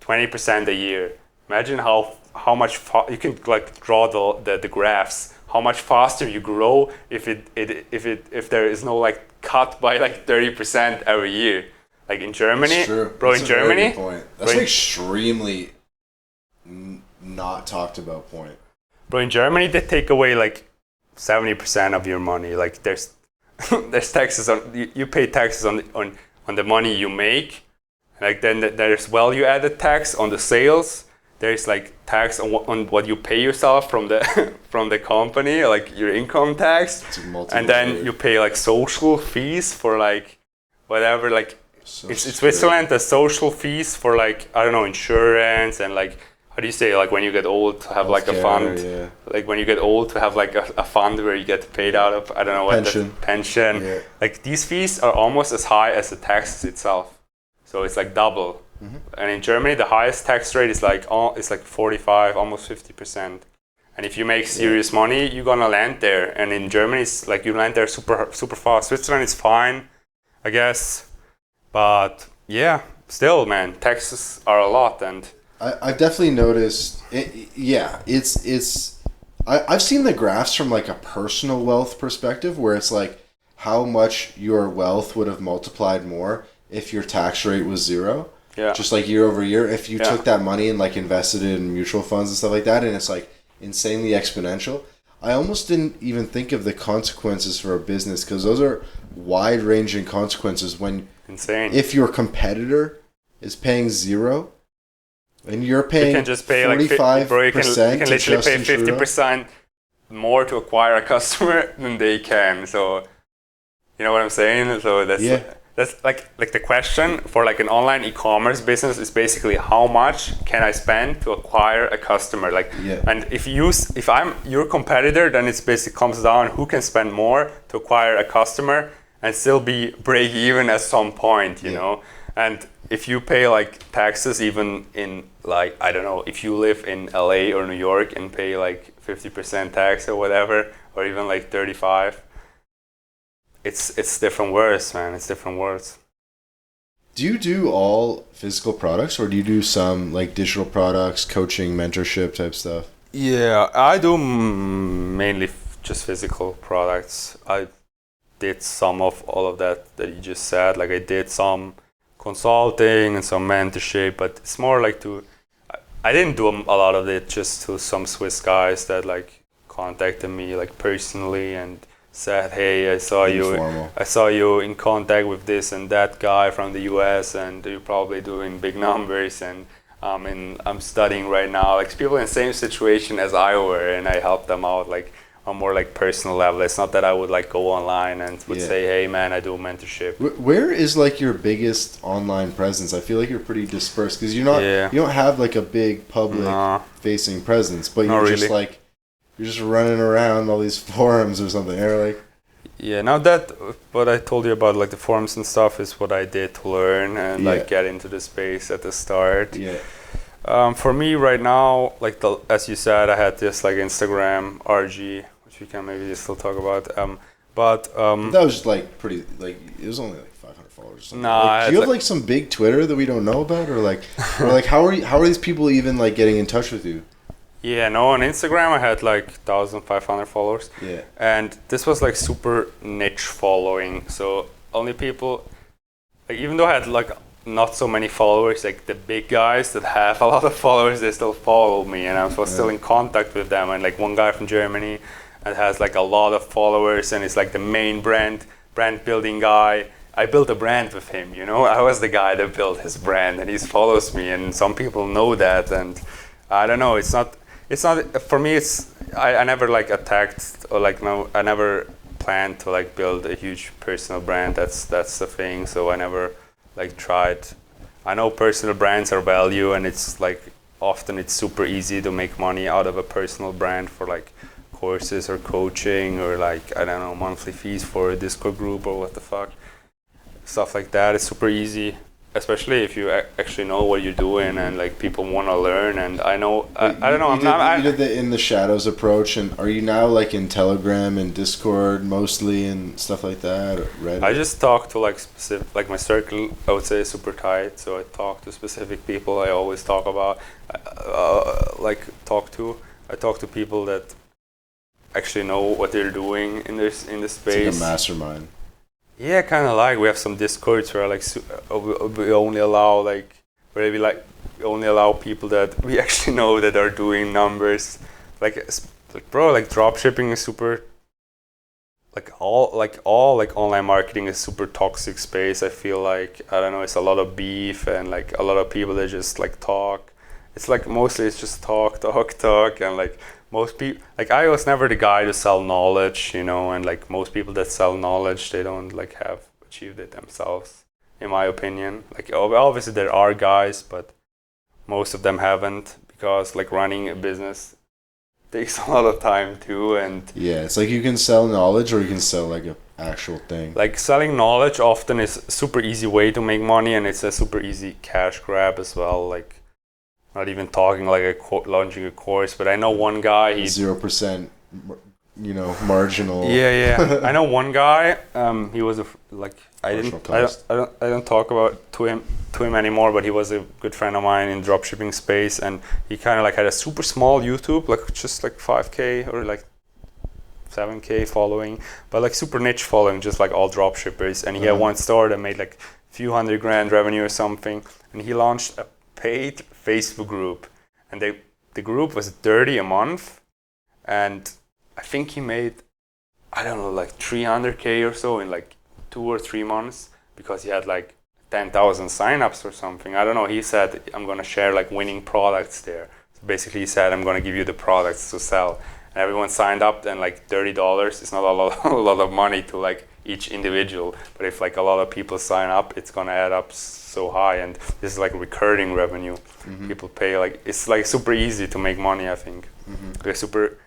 20% a year. Imagine how much you can like draw the graphs. How much faster you grow if there is no like cut by like 30% every year. Like in Germany, bro. That's in Germany, that's an extremely not talked about point. Bro, in Germany they take away like 70% of your money. Like there's taxes on you pay taxes on the money you make. Like then there's value added tax on the sales. There's like tax on what you pay yourself from the from the company, like your income tax. And then you pay like social fees for like whatever, like so it's Switzerland, the social fees for like, I don't know, insurance and like, how do you say, like when you get old to have like a fund, yeah. Like when you get old to have like a fund where you get paid out of, I don't know what, pension. Yeah. Like these fees are almost as high as the taxes itself. So it's like double. Mm-hmm. And in Germany, the highest tax rate is like 45, almost 50%. And if you make serious money, you're gonna land there. And in Germany, it's like you land there super fast. Switzerland is fine, I guess. But yeah, still, man, taxes are a lot. And I've definitely noticed, I've seen the graphs from like a personal wealth perspective where it's like how much your wealth would have multiplied more if your tax rate was zero. Yeah. Just like year over year, if you took that money and like invested it in mutual funds and stuff like that, and it's like insanely exponential. I almost didn't even think of the consequences for a business because those are wide-ranging consequences when if your competitor is paying zero and you're paying, you can just pay 45%, like 50%, you can literally pay 50% more to acquire a customer than they can. So you know what I'm saying? So that's like the question for like an online e-commerce business is basically how much can I spend to acquire a customer? And if I'm your competitor, then it's basically comes down who can spend more to acquire a customer and still be break even at some point, you know. And if you pay like taxes, even in like, I don't know, if you live in LA or New York and pay like 50% tax or whatever, or even like 35%. It's different words, man. It's different words. Do you do all physical products or do you do some like digital products, coaching, mentorship type stuff? Yeah, I do mainly just physical products. I did some of all of that you just said. Like I did some consulting and some mentorship, but it's more like I didn't do a lot of it, just to some Swiss guys that like contacted me like personally and said, hey, I saw you in contact with this and that guy from the US and you're probably doing big numbers and I'm studying right now. Like people in the same situation as I were, and I helped them out like on more like personal level. It's not that I would like go online and would say, hey man, I do mentorship. Where is like your biggest online presence? I feel like you're pretty dispersed because you don't have like a big public facing presence, but you're just like you're just running around all these forums or something, or like. Yeah, now that what I told you about like the forums and stuff is what I did to learn and like get into the space at the start. Yeah. For me right now, like as you said, I had this like Instagram RG, which we can maybe still talk about. That was like pretty like it was only like 500 followers. Or something. Nah, like, do you have like some big Twitter that we don't know about, or like how are these people even like getting in touch with you? Yeah, no, on Instagram I had like 1,500 followers. Yeah. And this was like super niche following. So only people, like even though I had like not so many followers, like the big guys that have a lot of followers, they still follow me, and I'm still in contact with them. And like one guy from Germany that has like a lot of followers and is like the main brand building guy. I built a brand with him, you know. I was the guy that built his brand, and he follows me, and some people know that. And I don't know, it's not for me. It's I never like attacked or like no, I never planned to like build a huge personal brand. That's the thing. So I never like tried. I know personal brands are value, and it's like often it's super easy to make money out of a personal brand for like courses or coaching or like I don't know, monthly fees for a Discord group or what the fuck, stuff like that. It's super easy, especially if you actually know what you're doing and like people want to learn. And I know I don't know. You did the in the shadows approach, and are you now like in Telegram and Discord mostly and stuff like that? Or Reddit? I just talk to like specific, like my circle I would say is super tight, so I talk to specific people. I always talk about I talk to people that actually know what they're doing in this space. It's like a mastermind. Yeah, kind of like we have some Discords where like we only allow like where we like we only allow people that we actually know that are doing numbers. Like bro, like drop shipping is super. Like all online marketing is super toxic space. I feel like I don't know. It's a lot of beef and like a lot of people that just like talk. It's like mostly it's just talk, and like most people, like I was never the guy to sell knowledge, you know, and like most people that sell knowledge, they don't like have achieved it themselves, in my opinion. Like obviously there are guys, but most of them haven't, because like running a business takes a lot of time too. And yeah, it's like you can sell knowledge or you can sell like a actual thing. Like selling knowledge often is a super easy way to make money, and it's a super easy cash grab as well. Like not even talking like launching a course, but I know one guy. 0%, you know, marginal. Yeah. I know one guy. He was I don't talk about to him anymore, but he was a good friend of mine in dropshipping space, and he kind of like had a super small YouTube, like just like 5K or like 7K following, but like super niche following, just like all dropshippers. And he had one store that made like a few $100,000 revenue or something, and he launched a paid Facebook group, and the group was $30 a month, and I think he made, I don't know, like 300K or so in like 2 or 3 months, because he had like 10,000 signups or something. I don't know. He said, I'm gonna share like winning products there. So basically he said, I'm gonna give you the products to sell, and everyone signed up. And like $30 is not a lot of money to like each individual, but if like a lot of people sign up, it's gonna add up so high. And this is like recurring revenue. People pay, like it's like super easy to make money, I think. Like super,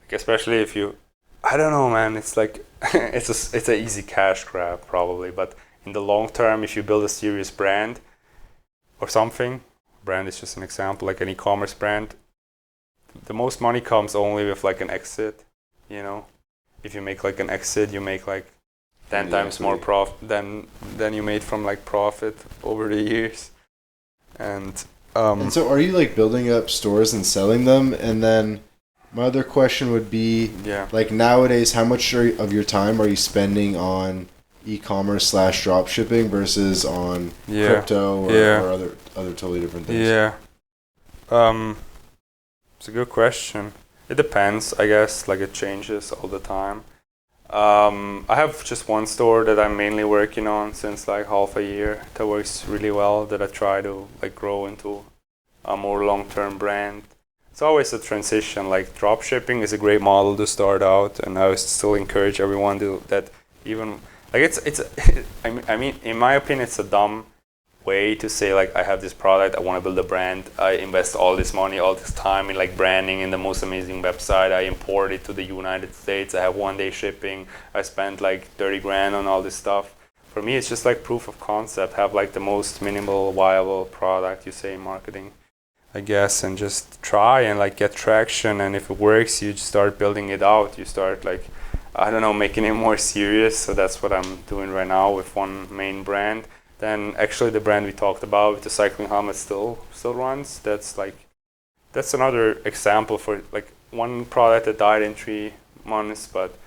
like especially if you, I don't know, man, it's like it's an easy cash grab probably, but in the long term, if you build a serious brand or something, brand is just an example, like an e-commerce brand, the most money comes only with like an exit, you know. If you make like an exit, you make like 10 times more profit than you made from like profit over the years. And so are you like building up stores and selling them? And then my other question would be, like nowadays, how much of your time are you spending on e-commerce / drop shipping versus on crypto or other totally different things? It's a good question. It depends, I guess. Like it changes all the time. I have just one store that I'm mainly working on since like half a year that works really well, that I try to like grow into a more long-term brand. It's always a transition. Like drop shipping is a great model to start out, and I would still encourage everyone to that. Even like it's I mean in my opinion it's a dumb way to say like I have this product, I want to build a brand, I invest all this money, all this time in like branding in the most amazing website, I import it to the United States, I have 1-day shipping, I spent like 30 grand on all this stuff. For me it's just like proof of concept, have like the most minimal viable product, you say in marketing, I guess, and just try and like get traction, and if it works you just start building it out, you start like, I don't know, making it more serious. So that's what I'm doing right now with one main brand. Then actually the brand we talked about with the cycling helmet still runs. That's another example for like one product that died in 3 months, but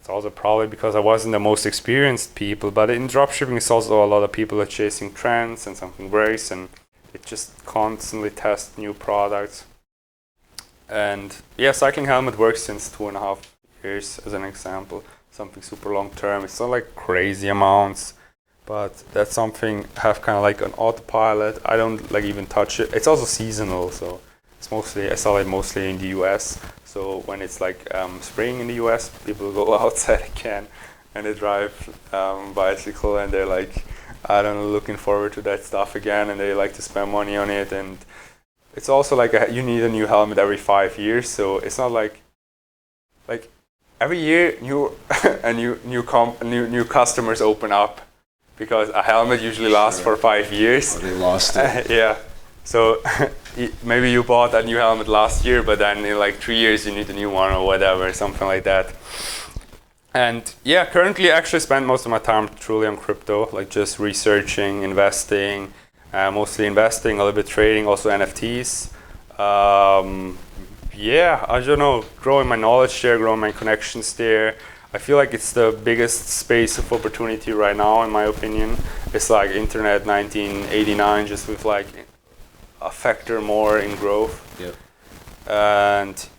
it's also probably because I wasn't the most experienced people, but in dropshipping it's also a lot of people are chasing trends and something breaks, and it just constantly test new products. And yeah, cycling helmet works since 2.5 years as an example, something super long term. It's not like crazy amounts, but that's something I have kind of like an autopilot. I don't like even touch it. It's also seasonal, so it's mostly, I sell it mostly in the US. So when it's like spring in the US, people go outside again and they drive bicycle, and they're like, I don't know, looking forward to that stuff again, and they like to spend money on it. And it's also like you need a new helmet every 5 years, so it's not like every year new customers open up, because a helmet usually lasts for 5 years. Oh, they lost it. Yeah. So maybe you bought a new helmet last year, but then in like 3 years you need a new one or whatever, something like that. And yeah, currently I actually spend most of my time truly on crypto, like just researching, investing, mostly investing, a little bit trading, also NFTs. Yeah, I don't know, growing my knowledge there, growing my connections there. I feel like it's the biggest space of opportunity right now, in my opinion. It's like internet 1989, just with like a factor more in growth. Yep. And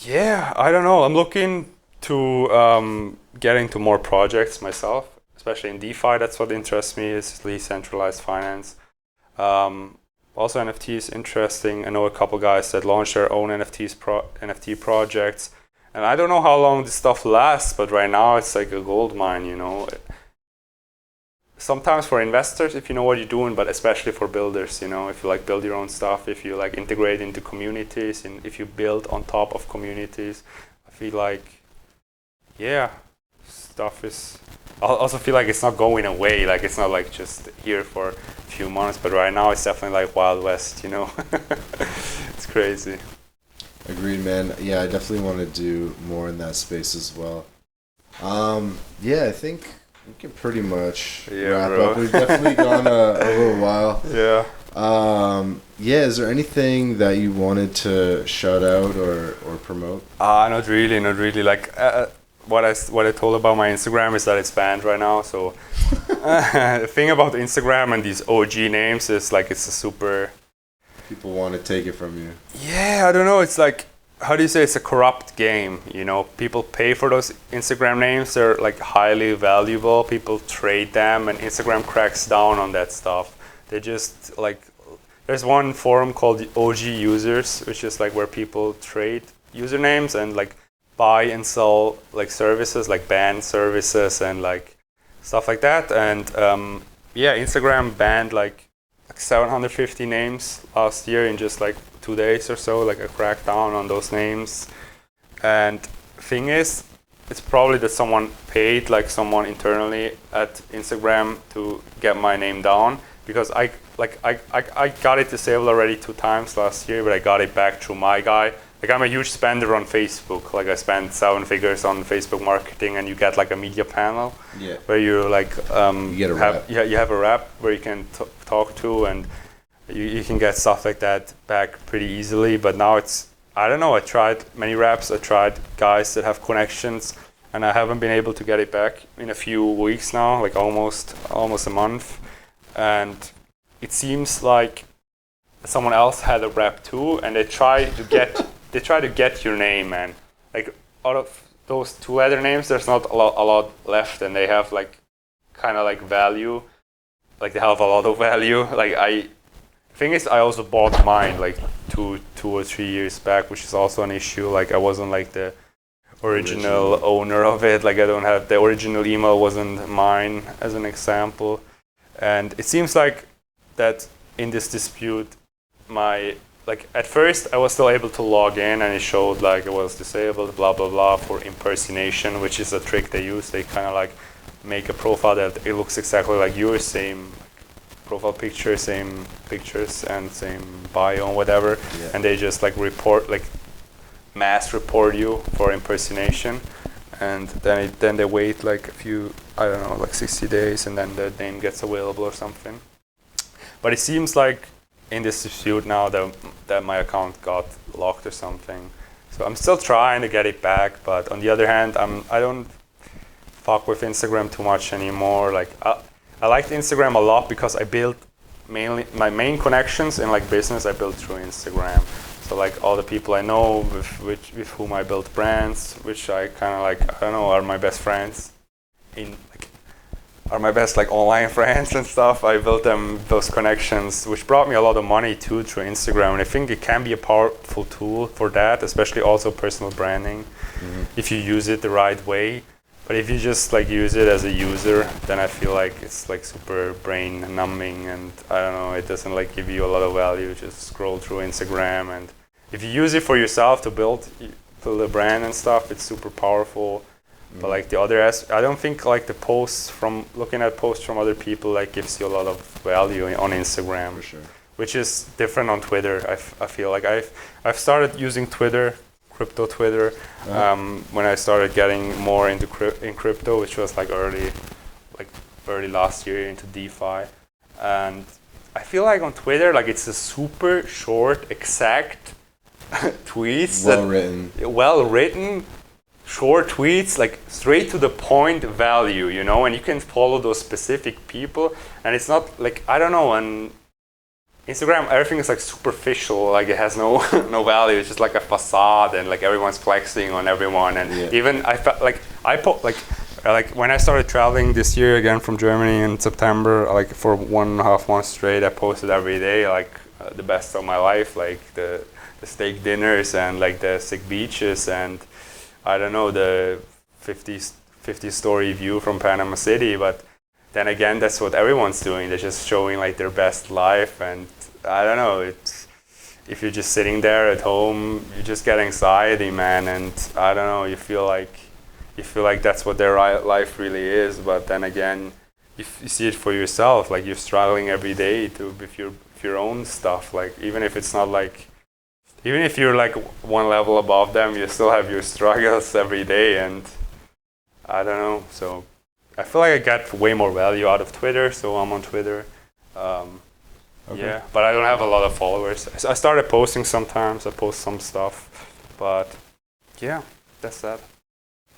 yeah, I don't know, I'm looking to get into more projects myself, especially in DeFi. That's what interests me, is decentralized finance. Also NFT is interesting. I know a couple guys that launched their own NFT projects, and I don't know how long this stuff lasts, but right now it's like a gold mine, you know. Sometimes for investors, if you know what you're doing, but especially for builders, you know, if you like build your own stuff, if you like integrate into communities, and if you build on top of communities, I feel like, yeah, stuff is, I also feel like it's not going away, like it's not like just here for a few months, but right now it's definitely like Wild West, you know. It's crazy. Agreed, man. Yeah, I definitely want to do more in that space as well. Yeah, I think we can pretty much wrap up. We've definitely gone a little while. Yeah. Yeah, is there anything that you wanted to shout out or promote? Not really. Like, what I told about my Instagram is that it's banned right now. So the thing about Instagram and these OG names is like it's a super. People want to take it from you. Yeah, I don't know. It's like, how do you say, it's a corrupt game, you know? People pay for those Instagram names. They're like highly valuable. People trade them, and Instagram cracks down on that stuff. They just like, there's one forum called the OG Users, which is like where people trade usernames and like buy and sell like services, like band services and like stuff like that. And yeah, Instagram banned like 750 names last year in just like 2 days or so, like a crackdown on those names. And thing is, it's probably that someone paid like someone internally at Instagram to get my name down, because I got it disabled already 2 times last year, but I got it back through my guy. Like, I'm a huge spender on Facebook. Like, I spend 7 figures on Facebook marketing, and you get like a media panel, yeah, where you like you get a rep. Yeah, you have a rep where you can talk to, and you can get stuff like that back pretty easily. But now it's, I don't know, I tried many reps, I tried guys that have connections, and I haven't been able to get it back in a few weeks now, like almost a month. And it seems like someone else had a rep too, and they try to get your name, man. Like, out of those 2 other names, there's not a lot left, and they have like kind of like value, like they have a lot of value. Like, thing is, I also bought mine like two or 3 years back, which is also an issue. Like, I wasn't like the original owner of it. Like, I don't have the original email, wasn't mine, as an example. And it seems like that in this dispute, like at first I was still able to log in, and it showed like it was disabled, blah blah blah, for impersonation, which is a trick they use. They kind of like make a profile that it looks exactly like yours, same profile picture, same pictures, and same bio and whatever, yeah. And they just like mass report you for impersonation, and then they wait like a few, I don't know, like 60 days, and then the name gets available or something. But it seems like in this dispute now that my account got locked or something. So I'm still trying to get it back, but on the other hand, I don't fuck with Instagram too much anymore. Like I liked Instagram a lot because I built mainly my main connections in like business I built through Instagram. So like all the people I know with whom I built brands, which I kind of like, I don't know, are my best friends are my best like online friends and stuff. I built them those connections, which brought me a lot of money too through Instagram. And I think it can be a powerful tool for that, especially also personal branding, if you use it the right way. But if you just like use it as a user, then I feel like it's like super brain numbing, and I don't know, it doesn't like give you a lot of value. Just scroll through Instagram, and if you use it for yourself to build a brand and stuff, it's super powerful. But like the other I don't think like the posts from looking at posts from other people like gives you a lot of value on Instagram. For sure. Which is different on Twitter. I feel like I've started using Twitter, crypto Twitter, when I started getting more into crypto, which was like early last year into DeFi, and I feel like on Twitter like it's a super short, exact tweets. Well written. Short tweets, like straight to the point value, you know, and you can follow those specific people, and it's not like, I don't know, on Instagram everything is like superficial, like it has no no value. It's just like a facade, and like everyone's flexing on everyone. And even I felt like like when I started traveling this year again from Germany in September, like for 1.5 months straight, I posted every day like the best of my life, like the steak dinners and like the sick beaches and I don't know, the 50-story view from Panama City. But then again, that's what everyone's doing. They're just showing like their best life, and I don't know, if you're just sitting there at home, you just get anxiety, man, and I don't know, you feel like that's what their life really is. But then again, if you see it for yourself, like you're struggling every day with your own stuff, like even if it's not like, even if you're like one level above them, you still have your struggles every day, and I don't know. So I feel like I get way more value out of Twitter, so I'm on Twitter. Yeah, but I don't have a lot of followers. I started posting sometimes. I post some stuff, but yeah, that's that.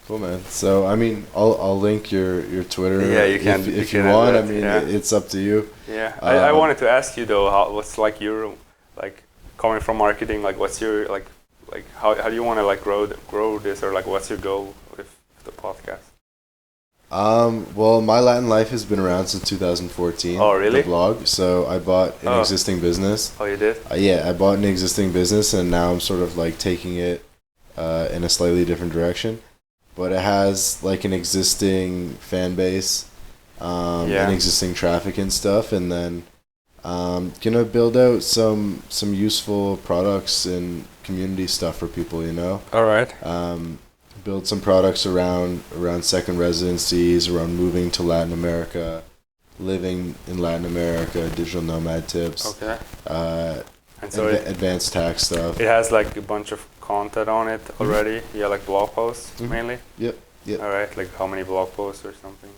Cool, man. So I mean, I'll link your Twitter. Yeah, you can if you want. I mean, it's up to you. Yeah, I wanted to ask you though, what's like your like. Coming from marketing, like what's your like how do you want to like grow this, or like what's your goal with the podcast? Well, My Latin Life has been around since 2014. Oh, really? The blog. So I bought an existing business. Oh, you did? Yeah, I bought an existing business, and now I'm sort of like taking it in a slightly different direction. But it has like an existing fan base, and existing traffic and stuff, and then gonna build out some useful products and community stuff for people, you know. All right. Build some products around second residencies, around moving to Latin America, living in Latin America, digital nomad tips. Okay. And so advanced tax stuff. It has like a bunch of content on it already. Yeah, like blog posts mainly. Yep. All right. Like how many blog posts or something?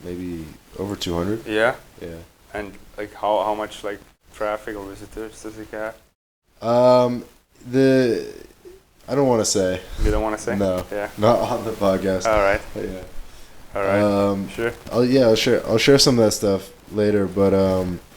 Maybe over 200. Yeah. Yeah. And like how much like traffic or visitors does it get? I don't want to say. You don't want to say? No. Yeah. Not on the podcast. All right. But yeah. All right. Sure. I'll share some of that stuff later, but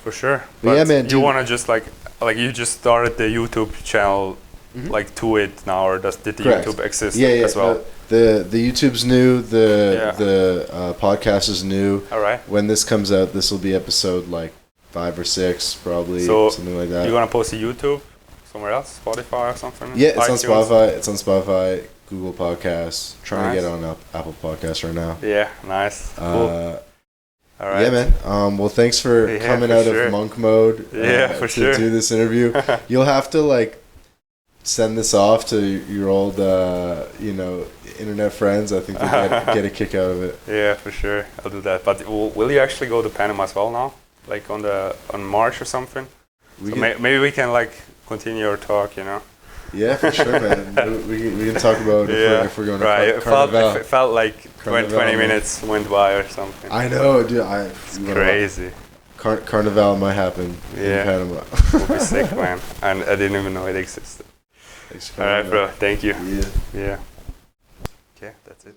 for sure. But yeah, man. You want to just like you just started the YouTube channel like to it now, or did the Correct. YouTube exist as well? The YouTube's new. The podcast is new. All right. When this comes out, this will be episode like 5 or 6, probably, so something like that. You're gonna post to YouTube somewhere else, Spotify or something? Yeah, it's on Spotify. It's on Spotify, Google Podcasts. Trying to get on Apple Podcasts right now. Yeah, nice. Cool. All right. Yeah, man. Well, thanks for coming out of monk mode. To do this interview. You'll have to like send this off to your old, internet friends. I think they'll get a kick out of it. Yeah, for sure. I'll do that. But will you actually go to Panama as well now? Like on March or something? Maybe we can like continue our talk, you know? Yeah, for sure, man. we can talk about if we're going to Carnival. It felt like 20 minutes went by or something. I know, dude. It's crazy. Carnival might happen in Panama. We'll be sick, man. And I didn't even know it existed. Thanks All right, bro. Thank you. Yeah. Yeah. Okay, that's it.